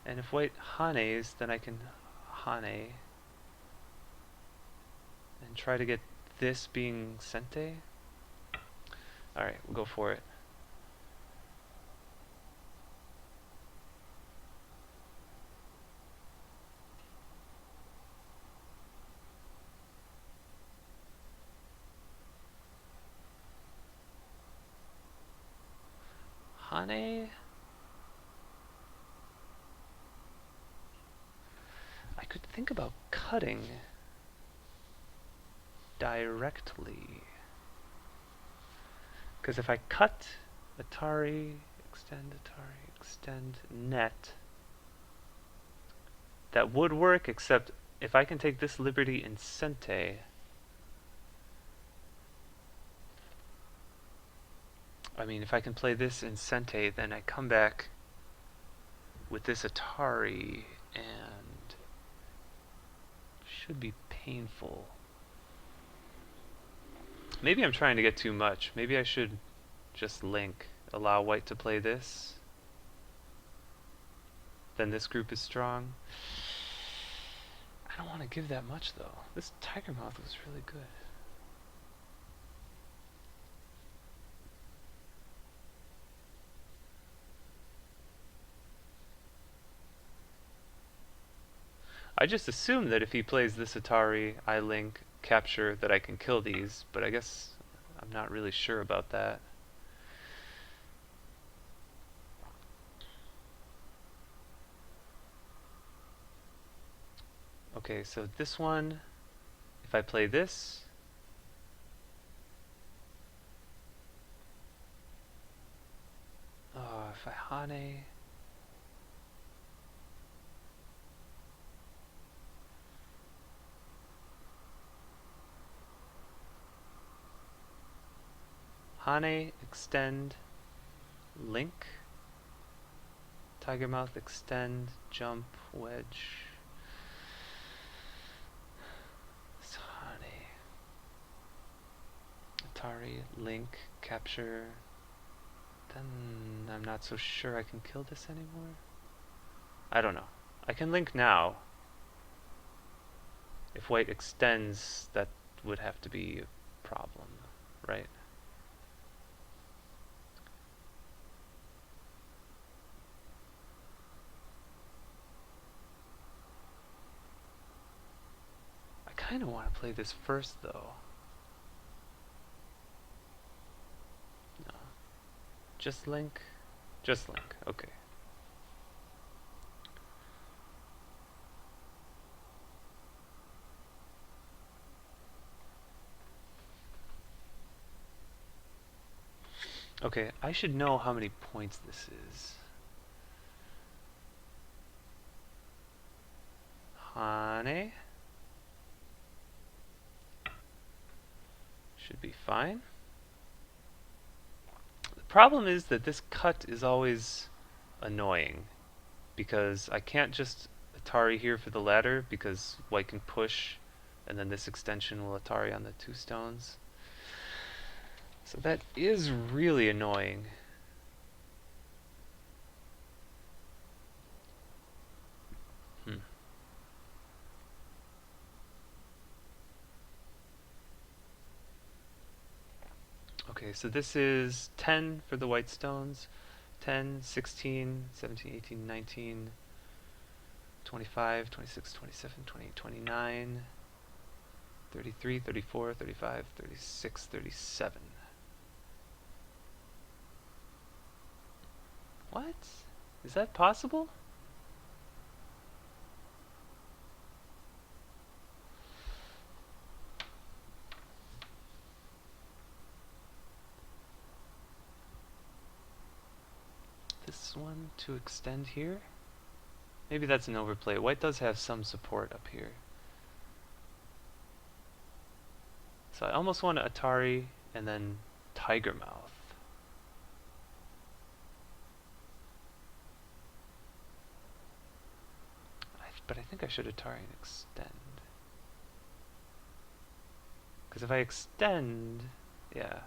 And if white hanes, then I can hane and try to get this being sente. Alright, we'll go for it. Hane. I could think about cutting directly. Because if I cut Atari, extend net, that would work, except if I can take this liberty in sente, I mean, if I can play this in sente, then I come back with this Atari and should be painful. Maybe I'm trying to get too much. Maybe I should just link, allow white to play this. Then this group is strong. I don't want to give that much though. This tiger mouth was really good. I just assume that if he plays this Atari, I link, capture, that I can kill these, but I guess I'm not really sure about that. Okay, so this one, if I play this, if I Hane, extend, link, tiger mouth, extend, jump, wedge. Hane, Atari, link, capture. Then I'm not so sure I can kill this anymore. I don't know. I can link now. If white extends, that would have to be a problem, right? I kind of want to play this first, though. No. Just link? Just link, okay. Okay, I should know how many points this is. Hane. Should be fine. The problem is that this cut is always annoying, because I can't just Atari here for the ladder, because white can push, and then this extension will Atari on the two stones. So that is really annoying. Okay, so this is 10 for the white stones. 10, 16, 17, 18, 19, 25, 26, 27, 28, 29, 33, 34, 35, 36, 37. What? Is that possible? This one to extend here? Maybe that's an overplay. White does have some support up here. So I almost want to Atari and then Tiger Mouth. But I think I should Atari and extend. Because if I extend, yeah,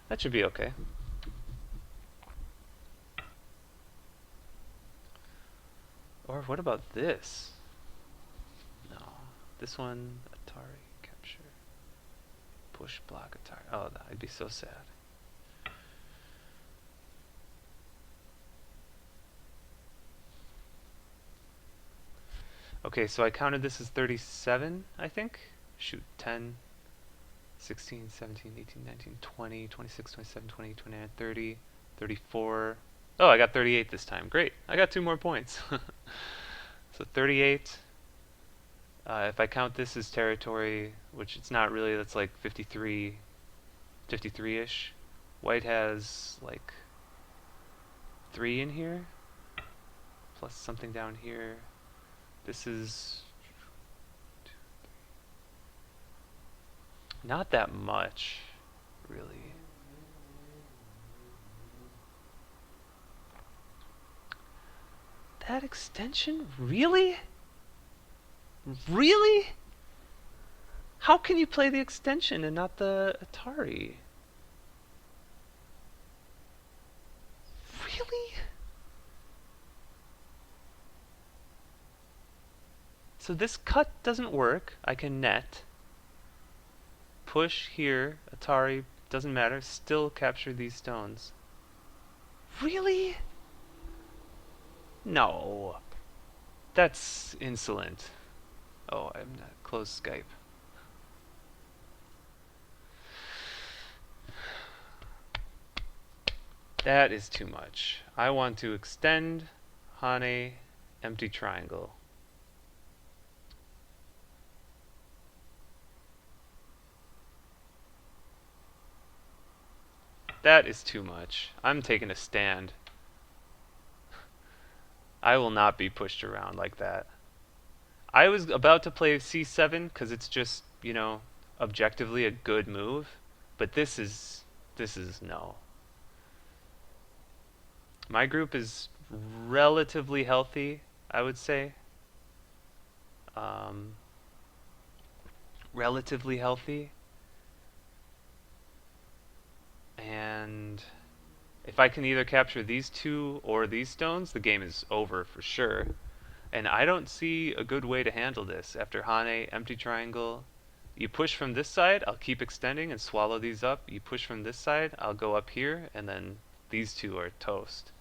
that should be okay. Or what about this? No, this one, Atari, capture, push, block, Atari. Oh, I'd be so sad. Okay, so I counted this as 37, I think. Shoot, 10, 16, 17, 18, 19, 20, 26, 27, 28, 29, 30, 34. Oh, I got 38 this time. Great. I got 2 more points. So 38. If I count this as territory, which it's not really, that's like 53, 53-ish. White has like 3 in here, plus something down here. This is not that much, really. That extension? Really? Really? How can you play the extension and not the Atari? Really? So this cut doesn't work. I can net. Push here, Atari, doesn't matter, still capture these stones. Really? No. That's insolent. Oh, I'm not. Close Skype. That is too much. I want to extend Hane empty triangle. That is too much. I'm taking a stand. I will not be pushed around like that. I was about to play c7 because it's just, objectively a good move, but this is no. My group is relatively healthy, I would say. Um, Relatively healthy, and if I can either capture these two or these stones, the game is over for sure. And I don't see a good way to handle this. After Hane, empty triangle. You push from this side, I'll keep extending and swallow these up. You push from this side, I'll go up here, and then these two are toast.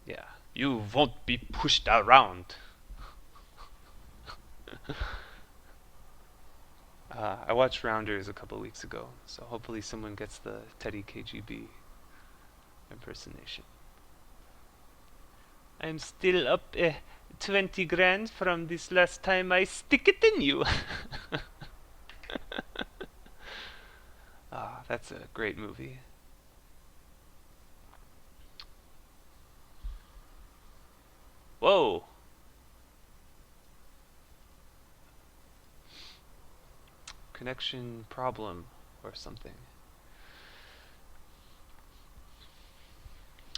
Yeah. You won't be pushed around. I watched Rounders a couple weeks ago, so hopefully someone gets the Teddy KGB impersonation. I'm still up 20 grand from this last time I stick it in you. Ah, that's a great movie. Whoa! Connection problem or something.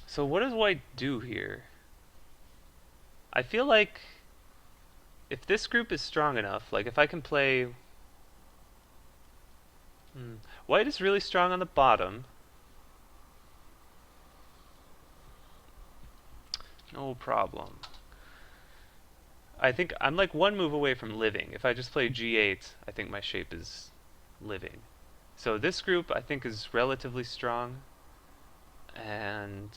So what does white do here? I feel like if this group is strong enough, like if I can play... White is really strong on the bottom. No problem. I think I'm like one move away from living. If I just play g8, I think my shape is living. So this group I think is relatively strong. And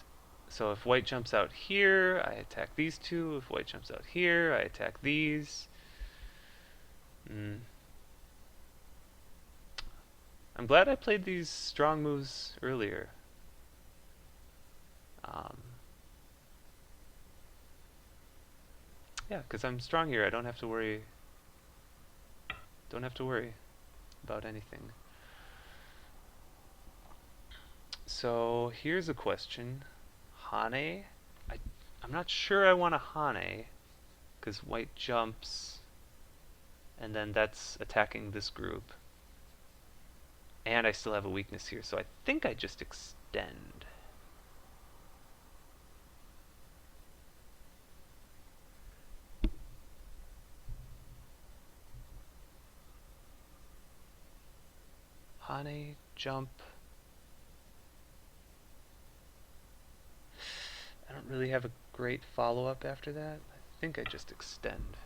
so if white jumps out here, I attack these two. If white jumps out here, I attack these. I'm glad I played these strong moves earlier. Yeah, because I'm strong here. I don't have to worry. Don't have to worry about anything. So here's a question. Hane? I'm not sure I want a Hane, because white jumps, and then that's attacking this group. And I still have a weakness here, so I think I just extend. Hane, jump. I don't really have a great follow-up after that. I think I just extend.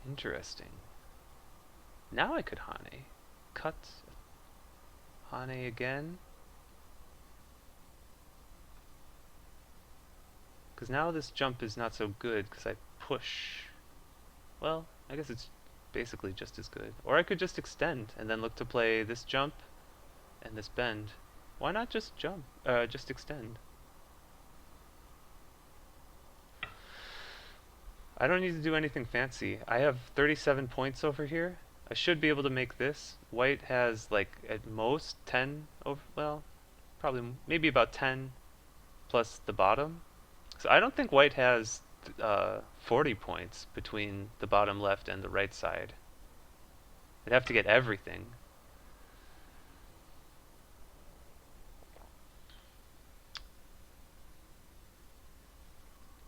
Interesting. Now I could Hane. Cut. Hane again. Because now this jump is not so good because I push. Well, I guess it's basically just as good. Or I could just extend and then look to play this jump and this bend. Why not just jump? Just extend. I don't need to do anything fancy. I have 37 points over here. I should be able to make this. White has like at most 10 over, well, probably maybe about 10 plus the bottom. So I don't think white has 40 points between the bottom left and the right side. I'd have to get everything.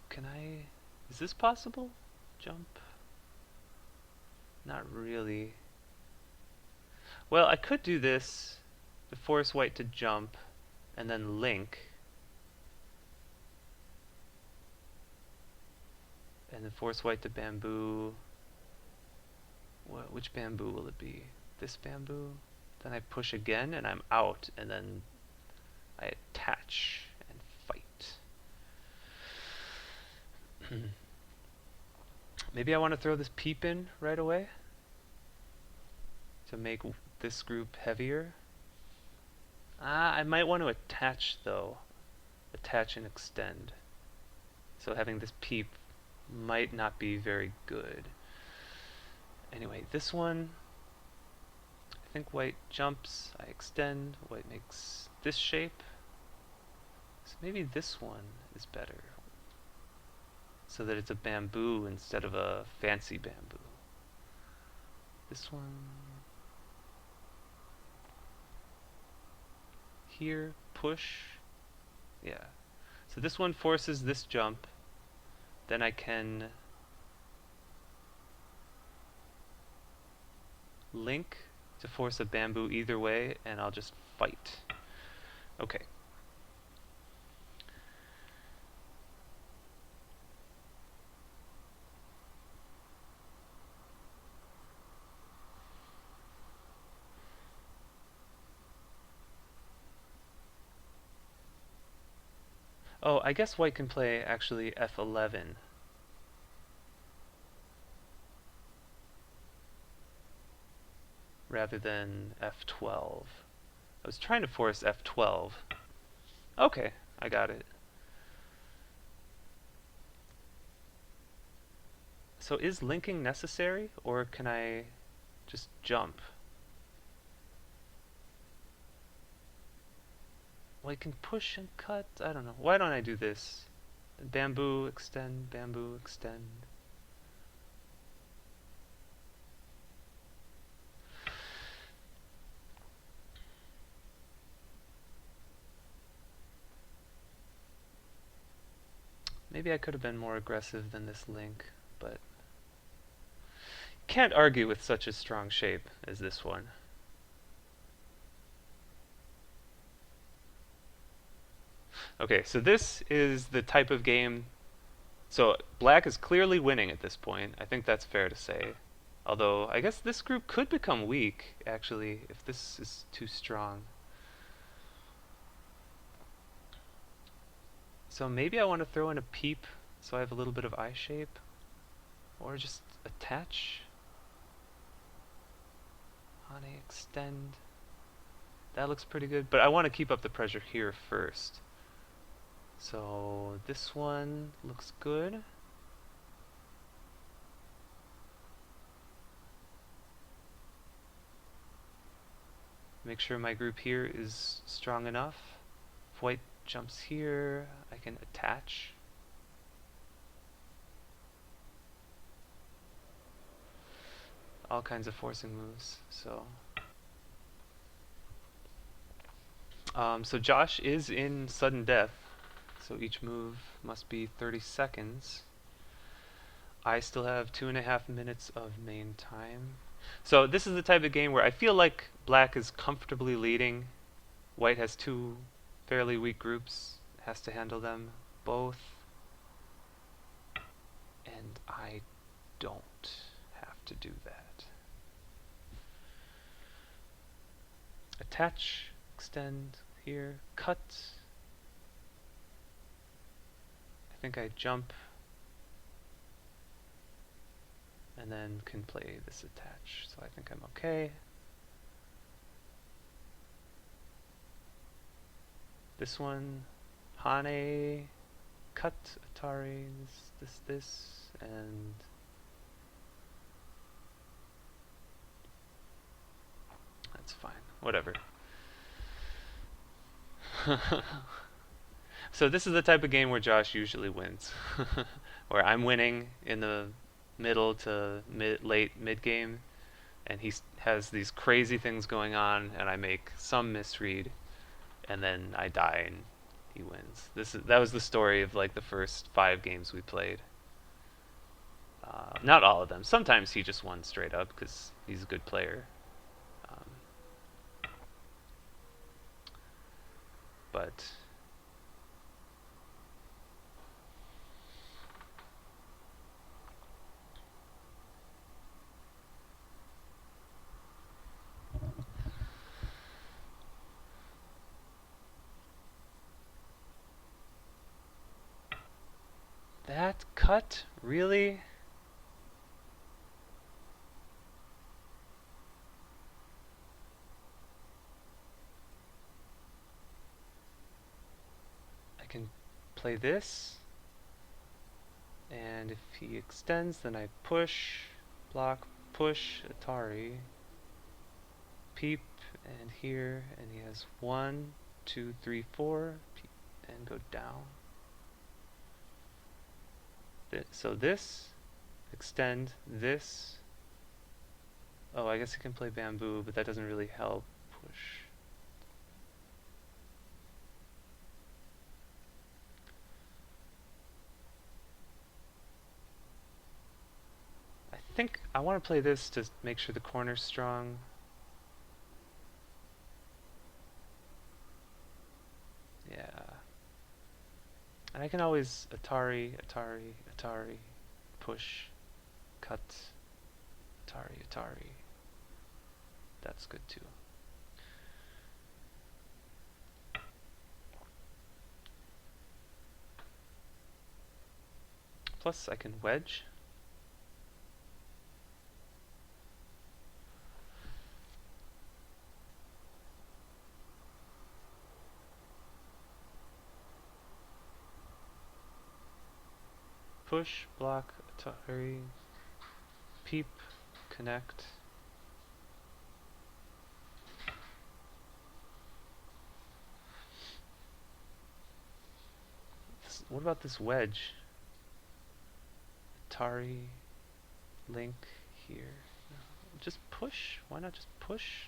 Can I... Is this possible? Jump? Not really. Well, I could do this to force white to jump and then link. And then force white to bamboo. Which bamboo will it be? This bamboo? Then I push again and I'm out, and then I attach and fight. Maybe I want to throw this peep in right away to make this group heavier. I might want to attach though. Attach and extend. So having this peep might not be very good. Anyway, this one, I think white jumps, I extend, white makes this shape. So maybe this one is better, so that it's a bamboo instead of a fancy bamboo. This one here, push, yeah. So this one forces this jump, then I can link to force a bamboo either way, and I'll just fight. Okay. Oh, I guess white can play actually f11. Rather than f12. I was trying to force f12. Okay, I got it. So is linking necessary, or can I just jump? Well, I can push and cut. I don't know. Why don't I do this? Bamboo, extend, bamboo, extend. Maybe I could have been more aggressive than this link, but can't argue with such a strong shape as this one. Okay, so this is the type of game. So black is clearly winning at this point. I think that's fair to say. Although I guess this group could become weak, actually, if this is too strong. So maybe I want to throw in a peep so I have a little bit of eye shape. Or just attach. Hane, extend. That looks pretty good, but I want to keep up the pressure here first. So this one looks good. Make sure my group here is strong enough. If white jumps here, I can attach. All kinds of forcing moves. So Josh is in sudden death, so each move must be 30 seconds. I still have 2.5 minutes of main time. So this is the type of game where I feel like black is comfortably leading. White has two fairly weak groups, has to handle them both. And I don't have to do that. Attach, extend here, cut. I think I jump and then can play this attach, so I think I'm okay. This one, Hane, cut, Atari, this, and that's fine, whatever. So this is the type of game where Josh usually wins, where I'm winning in the middle to late mid game, and he has these crazy things going on, and I make some misread, and then I die and he wins. That was the story of like the first 5 games we played. Not all of them. Sometimes he just won straight up because he's a good player. But That cut? Really? I can play this, and if he extends, then I push, block, push, Atari, peep, and here, and he has 1, 2, 3, 4, peep, and go down. So this, extend, this. Oh, I guess he can play bamboo, but that doesn't really help. Push. I think I want to play this to make sure the corner's strong. Yeah. And I can always Atari, Atari, Atari, push, cut, Atari, Atari. That's good too. Plus I can wedge. Push, block, Atari, peep, connect. What about this wedge? Atari, link here. No, just push. Why not just push?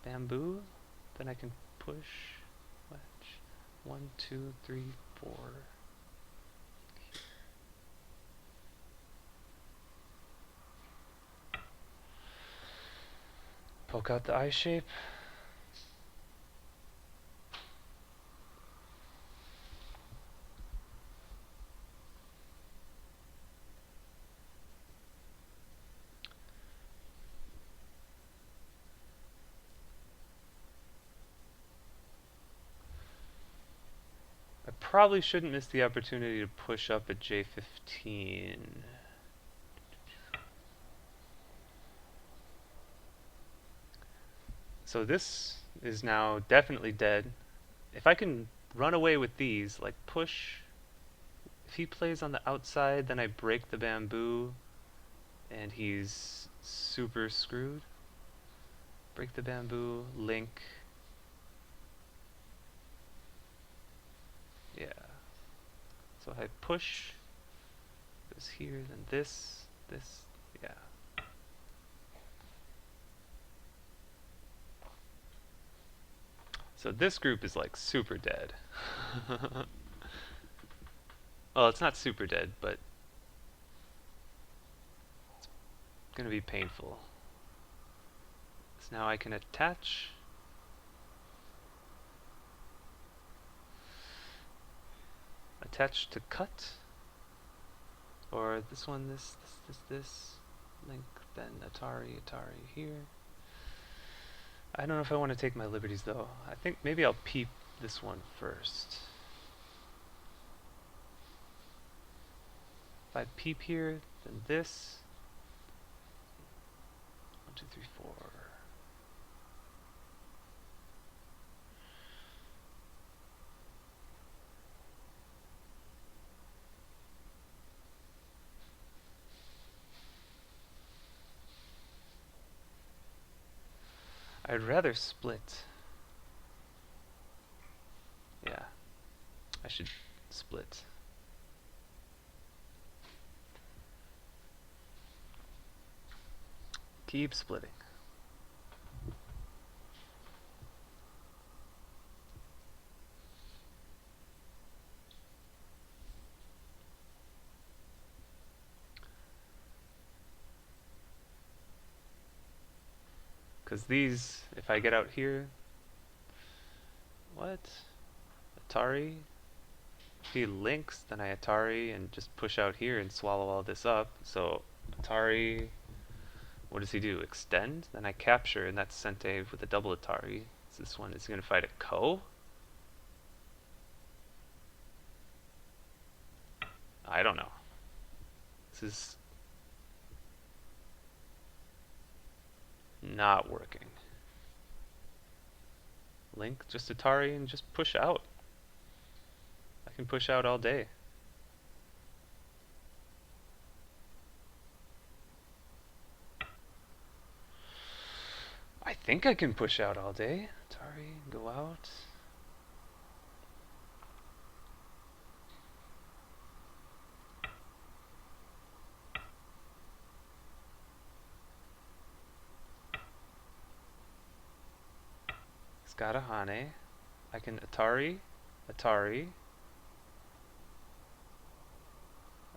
Bamboo. Then I can push. Wedge. 1, 2, 3, 4. Poke out the eye shape. I probably shouldn't miss the opportunity to push up at J15. So this is now definitely dead. If I can run away with these, like push, if he plays on the outside, then I break the bamboo, and he's super screwed. Break the bamboo, link. Yeah. So if I push, goes here, then this, yeah. So this group is like super dead. Well, it's not super dead, but it's gonna be painful. So now I can attach. Attach to cut. Or this one, this. Link, then Atari, Atari here. I don't know if I want to take my liberties though. I think maybe I'll peep this one first. If I peep here, then this. 1, 2, 3, 4. I'd rather split. Yeah, I should split. Keep splitting. Because these, if I get out here, what? Atari? If he links, then I Atari and just push out here and swallow all this up. So Atari, what does he do? Extend? Then I capture, and that's Sente with a double Atari. So this one is going to fight a Ko. I don't know. This is not working. Link, just Atari and just push out. I can push out all day. I think I can push out all day. Atari, go out. It's got a Hane. I can Atari, Atari,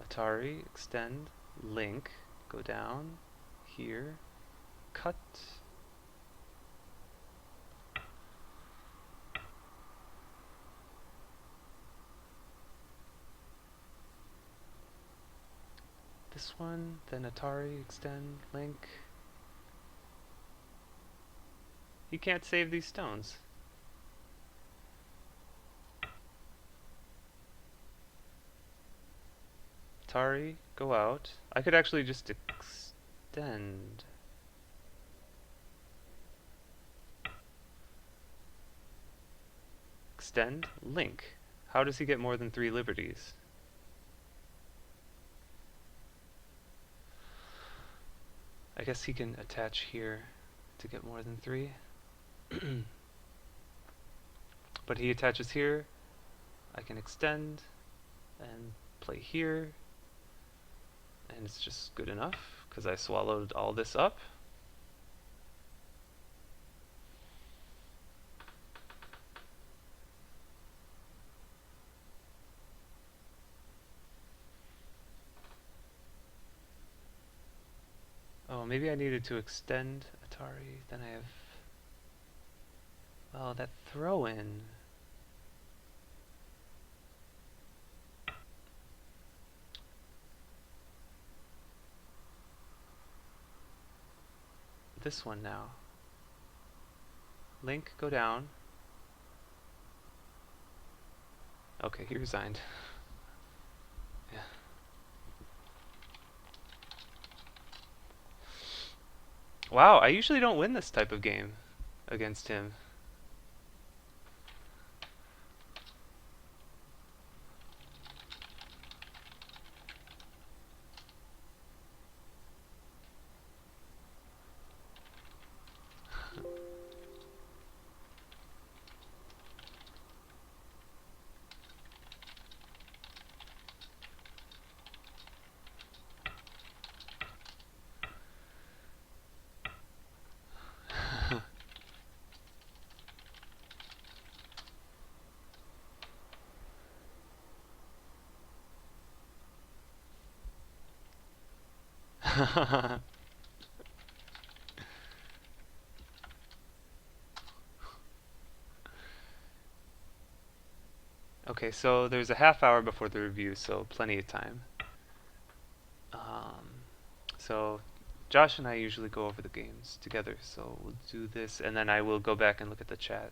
Atari, extend, link, go down, here, cut. This one, then Atari, extend, link. You can't save these stones. Atari, go out. I could actually just extend. Extend, link. How does he get more than 3 liberties? I guess he can attach here to get more than 3. But he attaches here. I can extend and play here. And it's just good enough because I swallowed all this up. Oh, maybe I needed to extend Atari. Then I have... Oh, that throw-in. This one now. Link, go down. Okay, he resigned. Yeah. Wow, I usually don't win this type of game against him. Okay, so there's a half hour before the review, so plenty of time. So Josh and I usually go over the games together, so we'll do this, and then I will go back and look at the chat.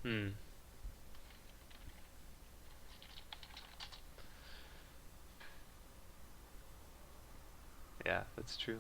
Hmm. Yeah, that's true.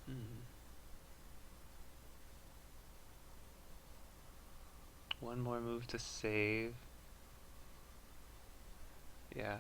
Hmm. One more move to save. Yeah.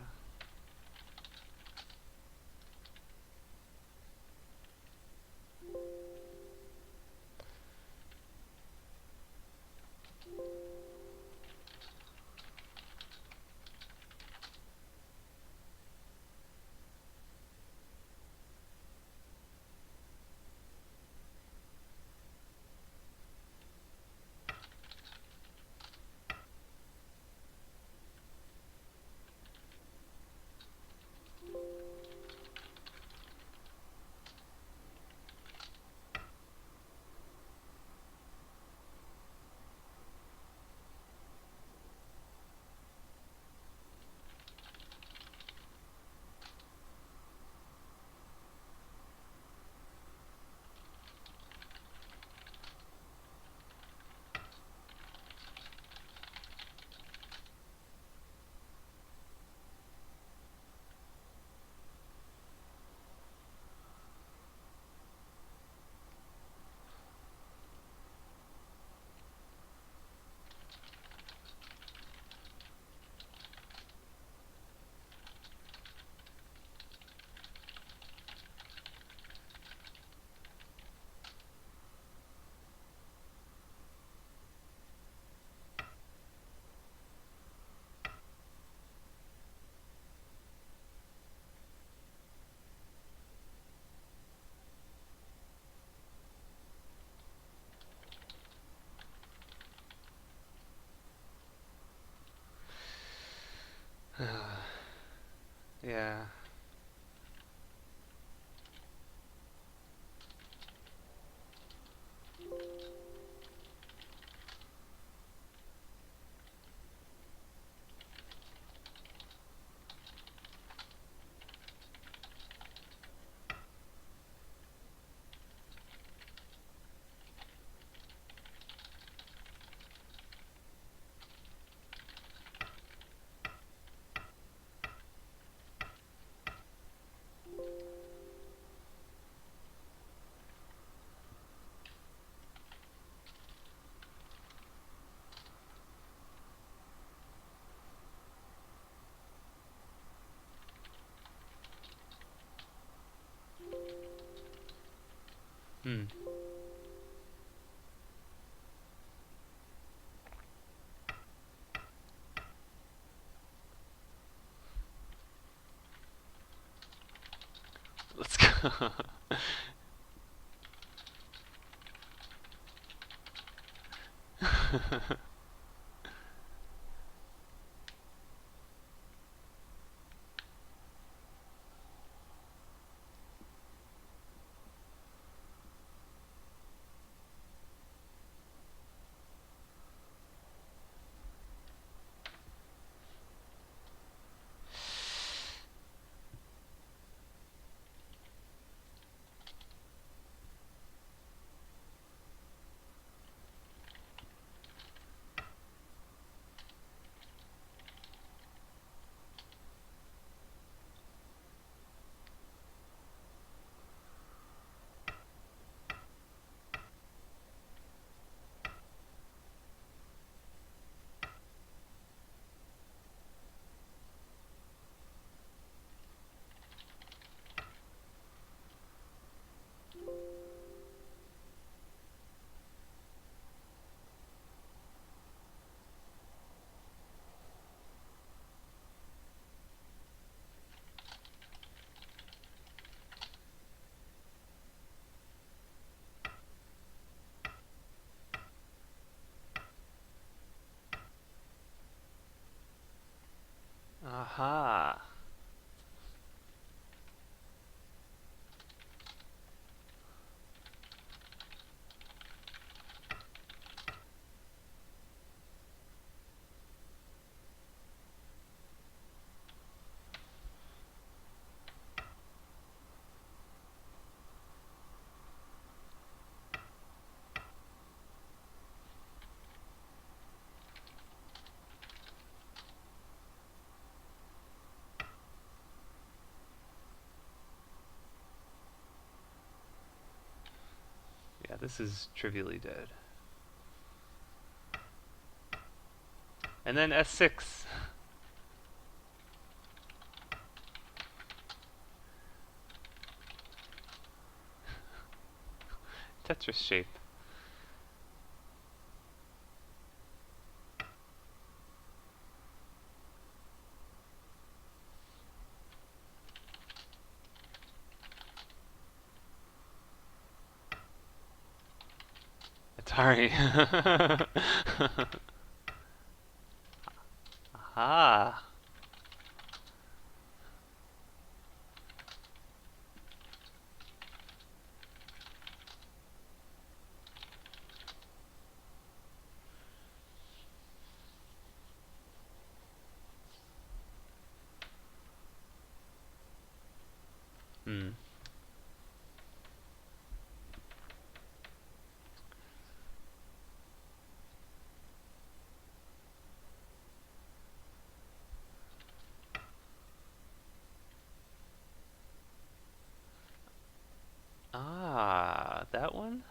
Yeah. Hmm. Let's go. this is trivially dead. And then S6. Tetris shape. Atari. Aha. Hmm. Ah, that one?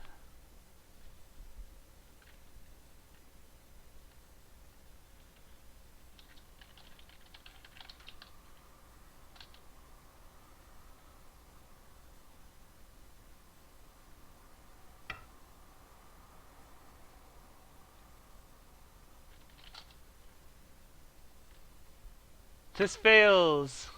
This fails!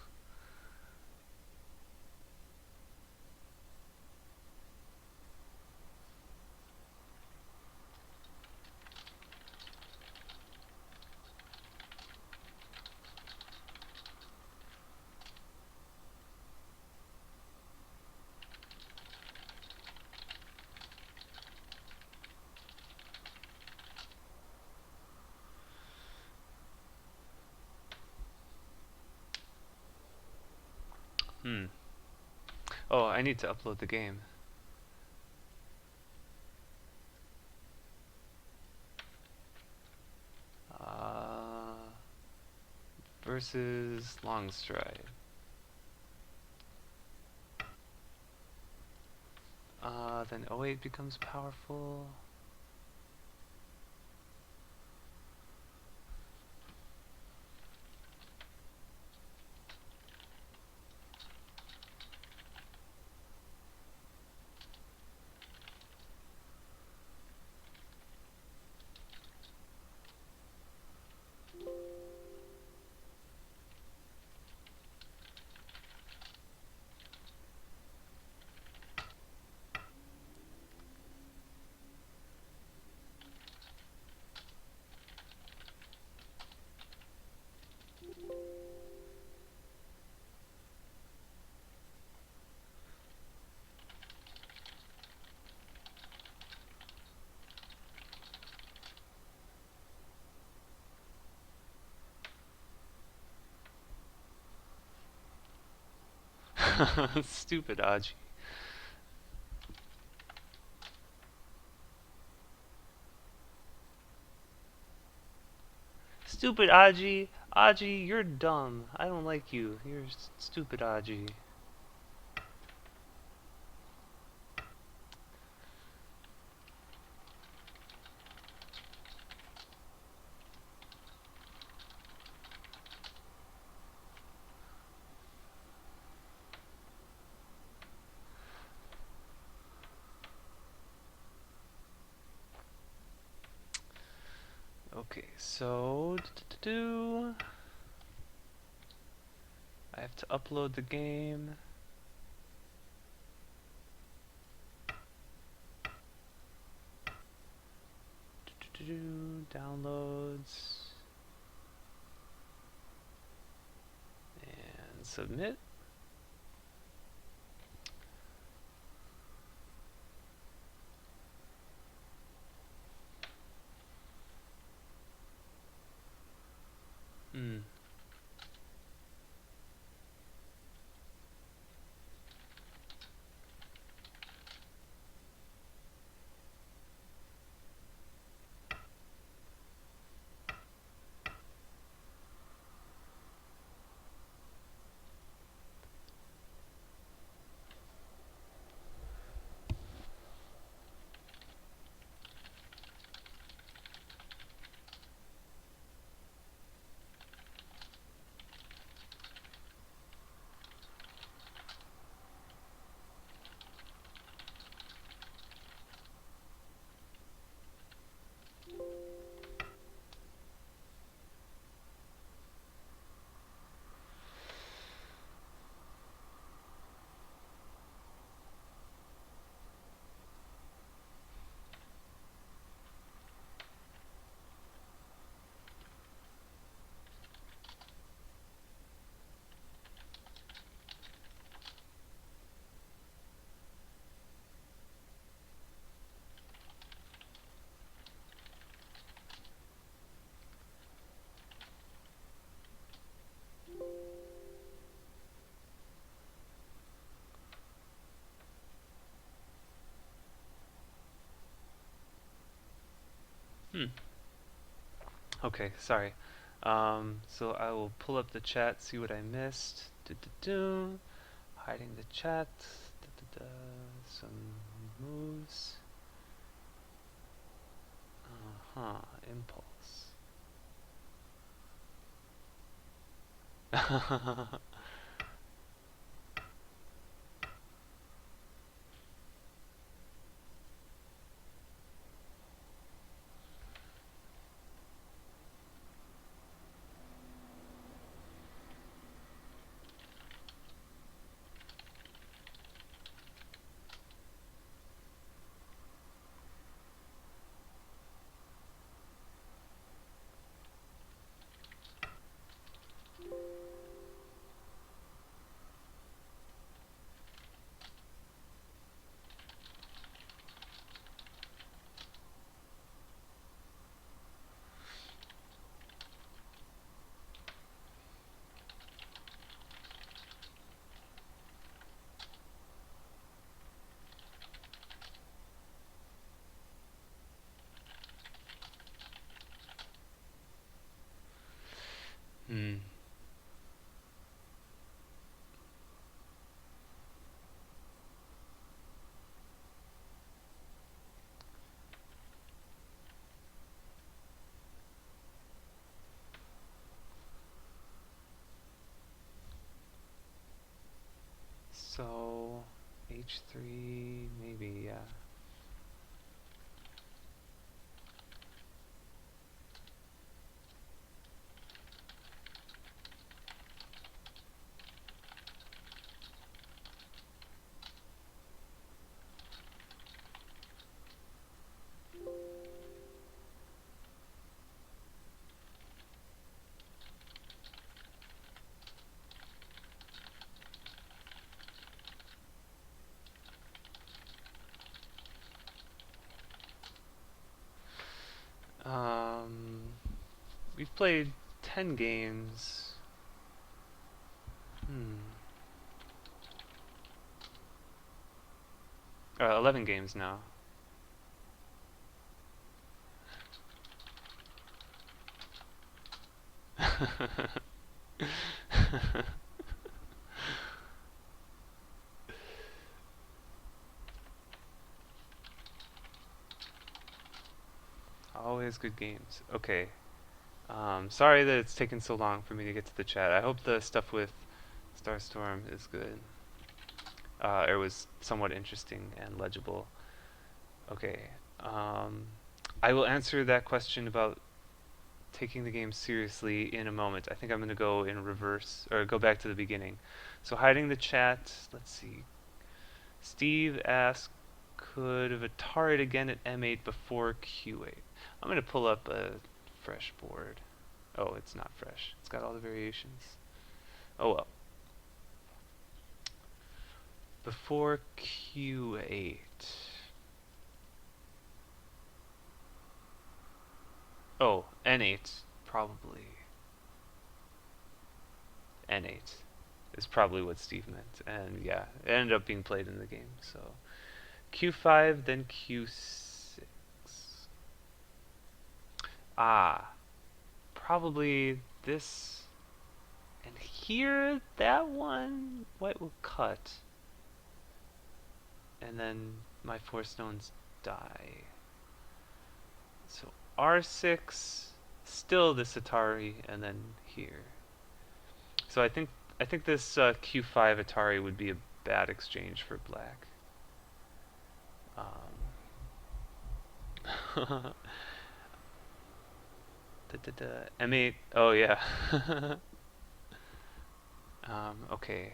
Hmm. Oh, I need to upload the game. Versus long stride. Then 08 becomes powerful. Stupid Aji. Stupid Aji. Aji, you're dumb. I don't like you. You're stupid Aji. Okay, so I have to upload the game. Downloads and submit. Hmm. Hmm. Okay, sorry. So I will pull up the chat, see what I missed. Do. Hiding the chat. Da. Some moves. Uh-huh. Impulse. Hmm. So H3 maybe, yeah. Um, we've played 10 games. Hmm. 11 games now. Always good games. Okay. Sorry that it's taken so long for me to get to the chat. I hope the stuff with Starstorm is good. It was somewhat interesting and legible. Okay. I will answer that question about taking the game seriously in a moment. I think I'm going to go in reverse, or go back to the beginning. So hiding the chat, let's see. Steve asked, could have Atari'd again at M8 before Q8? I'm going to pull up a fresh board. Oh, it's not fresh. It's got all the variations. Oh well. Before Q8. Oh, N8, probably. N8 is probably what Steve meant. And yeah, it ended up being played in the game. So Q5, then Q6. Ah, probably this. And here, that one, white will cut. And then my four stones die. So R6, still this Atari, and then here. So I think this Q5 Atari would be a bad exchange for black. Um, M8. Oh yeah. Okay.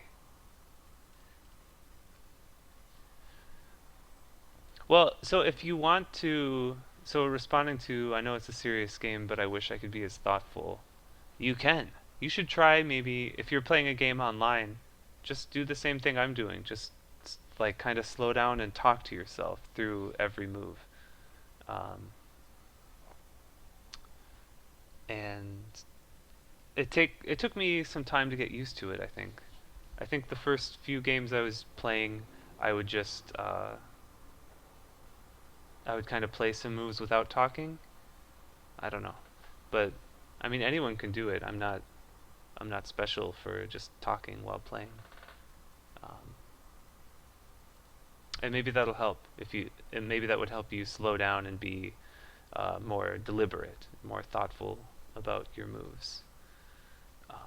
Well, so if you want to, so responding to, I know it's a serious game, but I wish I could be as thoughtful. You can. You should try maybe if you're playing a game online, just do the same thing I'm doing. Just like kind of slow down and talk to yourself through every move. Um, and it took me some time to get used to it, I think. I think the first few games I was playing, I would just I would kind of play some moves without talking, I don't know. But I mean, anyone can do it. I'm not special for just talking while playing. Um, and maybe that'll help if you. And maybe that would help you slow down and be more deliberate, more thoughtful about your moves. Um,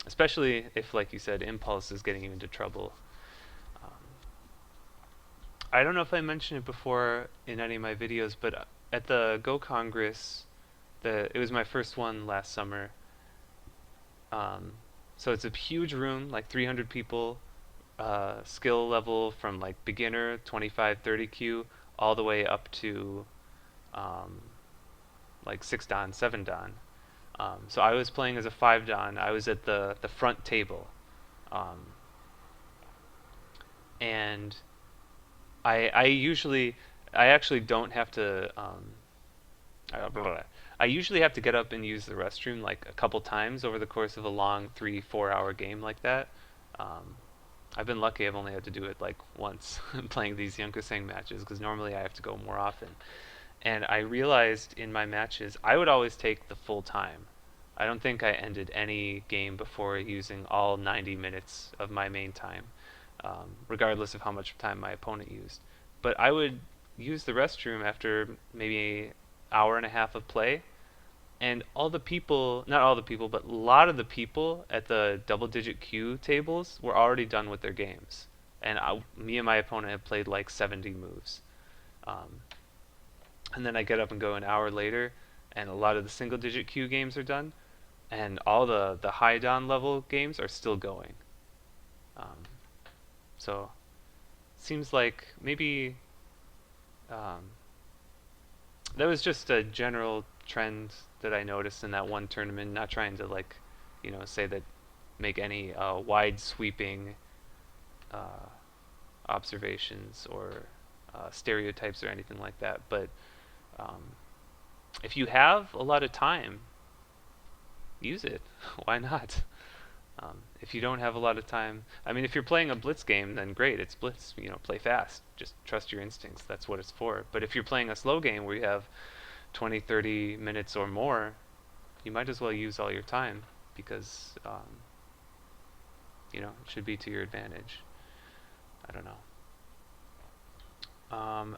Especially if, like you said, impulse is getting you into trouble. Um, I don't know if I mentioned it before in any of my videos, but at the Go Congress, it was my first one last summer. Um, so it's a huge room, like 300 people, skill level from like beginner 25, 30Q all the way up to um, like 6 Dan, 7 Dan. So I was playing as a 5 Dan. I was at the front table. Um, and I actually don't have to I usually have to get up and use the restroom like a couple times over the course of a long 3-4 hour game like that. Um, I've been lucky I've only had to do it like once playing these Yunkuseng matches because normally I have to go more often. And I realized in my matches I would always take the full time. I don't think I ended any game before using all 90 minutes of my main time, regardless of how much time my opponent used. But I would use the restroom after maybe an hour and a half of play, and all the people, not all the people, but a lot of the people at the double digit Q tables were already done with their games. And me and my opponent had played like 70 moves. Um, and then I get up and go an hour later, and a lot of the single digit Q games are done, and all the high down level games are still going. Um, so seems like maybe um, that was just a general trend that I noticed in that one tournament. Not trying to like, say that make any wide sweeping uh, observations or stereotypes or anything like that. But um, if you have a lot of time, use it. Why not? If you don't have a lot of time, I mean, if you're playing a blitz game, then great, it's blitz. Play fast. Just trust your instincts. That's what it's for. But if you're playing a slow game where you have 20, 30 minutes or more, you might as well use all your time because, it should be to your advantage. I don't know.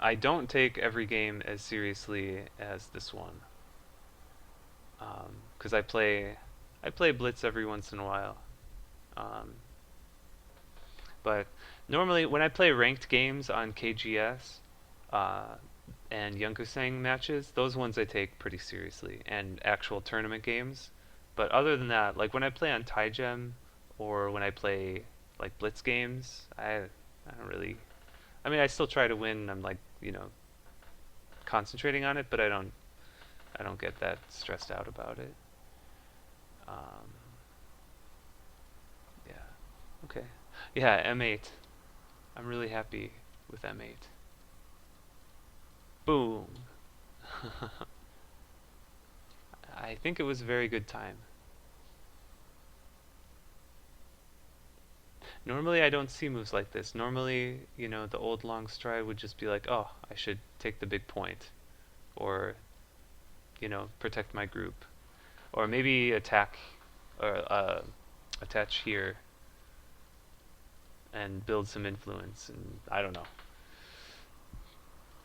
I don't take every game as seriously as this one because I play blitz every once in a while. Um, but normally when I play ranked games on KGS uh, and Yunkuseng matches, those ones I take pretty seriously, and actual tournament games. But other than that, like when I play on Taigem or when I play like blitz games, I don't really. I mean, I still try to win. I'm like concentrating on it, but I don't get that stressed out about it. Um, yeah. Okay. Yeah, M8. I'm really happy with M8. Boom. I think it was a very good time. Normally I don't see moves like this. Normally, the old long stride would just be like, oh, I should take the big point. Or, protect my group. Or maybe attack, or attach here and build some influence. And I don't know.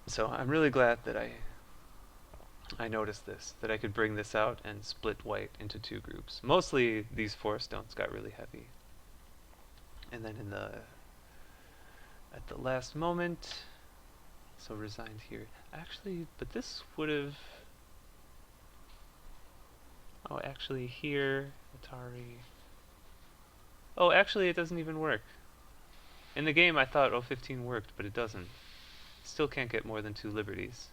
So I'm really glad that I noticed this, that I could bring this out and split white into two groups. Mostly these forest stones got really heavy. And then at the last moment, so resigned here. Actually, but this would have, oh, actually here, Atari. Oh, actually it doesn't even work. In the game I thought 015 worked, but it doesn't. Still can't get more than 2 liberties.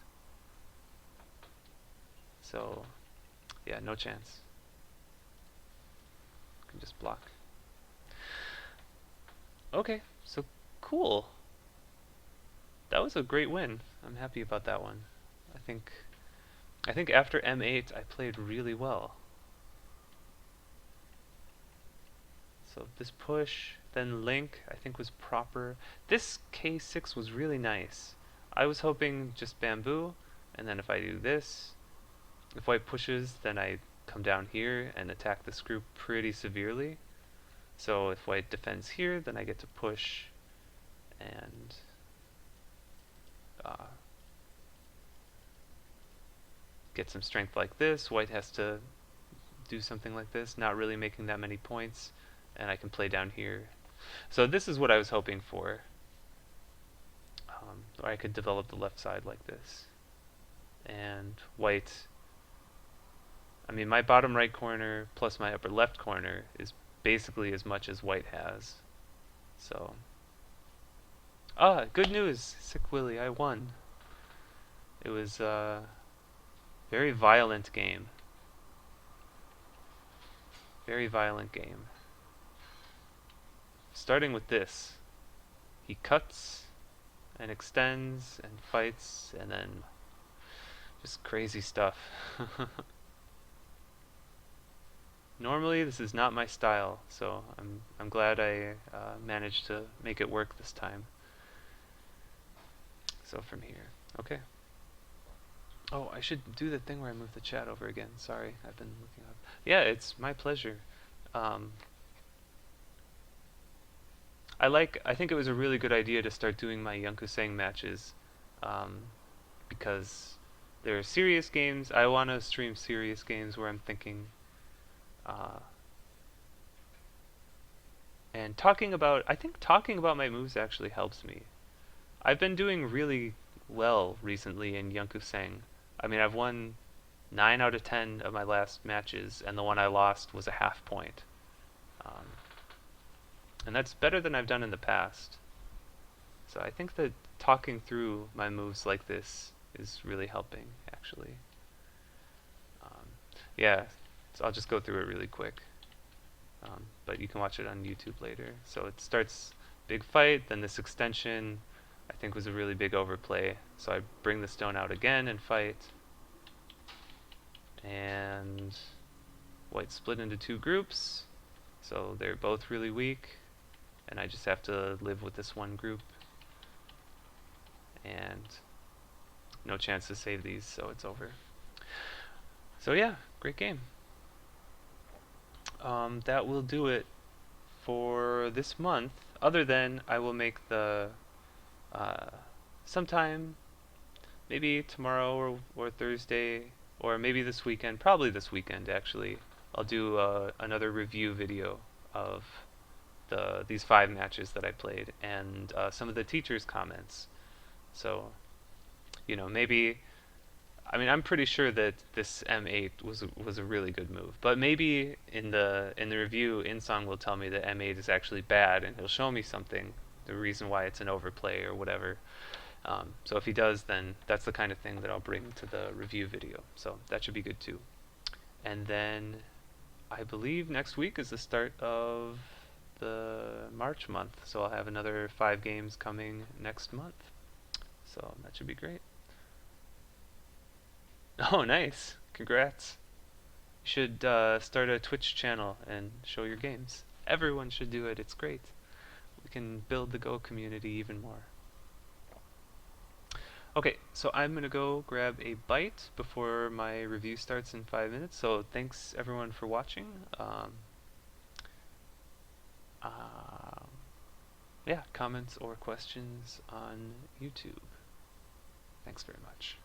So, yeah, no chance. Can just block. Okay, so cool. That was a great win. I'm happy about that one. I think after M8 I played really well. So this push, then link, I think was proper. This K6 was really nice. I was hoping just bamboo, and then if I do this, If white pushes, then I come down here and attack this group pretty severely. So if white defends here, then I get to push and uh, get some strength like this. White has to do something like this, not really making that many points, and I can play down here. So this is what I was hoping for. Or I could develop the left side like this. And white, I mean, my bottom right corner plus my upper left corner is basically as much as white has. So, good news, Sick Willie, I won. It was a very violent game. Very violent game. Starting with this. He cuts and extends and fights and then just crazy stuff. Normally this is not my style, so I'm glad I managed to make it work this time. So from here, okay. Oh, I should do the thing where I move the chat over again. Sorry, I've been looking up. Yeah, it's my pleasure. Um, I think it was a really good idea to start doing my Yankuseng matches, um, because they're serious games. I want to stream serious games where I'm thinking, uh, and I think talking about my moves actually helps me. I've been doing really well recently in Yankuseng. I mean, I've won 9 out of 10 of my last matches, and the one I lost was a half point. Um, and that's better than I've done in the past. So I think that talking through my moves like this is really helping, actually. Um, yeah, so I'll just go through it really quick. But you can watch it on YouTube later. So it starts big fight, then this extension I think was a really big overplay. So I bring the stone out again and fight. And white split into 2 groups. So they're both really weak. And I just have to live with this one group. And no chance to save these, so it's over. So yeah, great game. That will do it for this month, other than I will make the sometime, maybe tomorrow or Thursday, or maybe this weekend, probably this weekend actually, I'll do another review video of these 5 matches that I played and some of the teachers' comments. So, maybe, I mean, I'm pretty sure that this M8 was a really good move, but maybe in the review, Insong will tell me that M8 is actually bad, and he'll show me something, the reason why it's an overplay or whatever. So if he does, then that's the kind of thing that I'll bring to the review video. So that should be good too. And then I believe next week is the start of the March month, so I'll have another 5 games coming next month. So that should be great. Oh, nice. Congrats. You should start a Twitch channel and show your games. Everyone should do it. It's great. We can build the Go community even more. Okay, so I'm going to go grab a bite before my review starts in 5 minutes. So thanks everyone for watching. Yeah, comments or questions on YouTube. Thanks very much.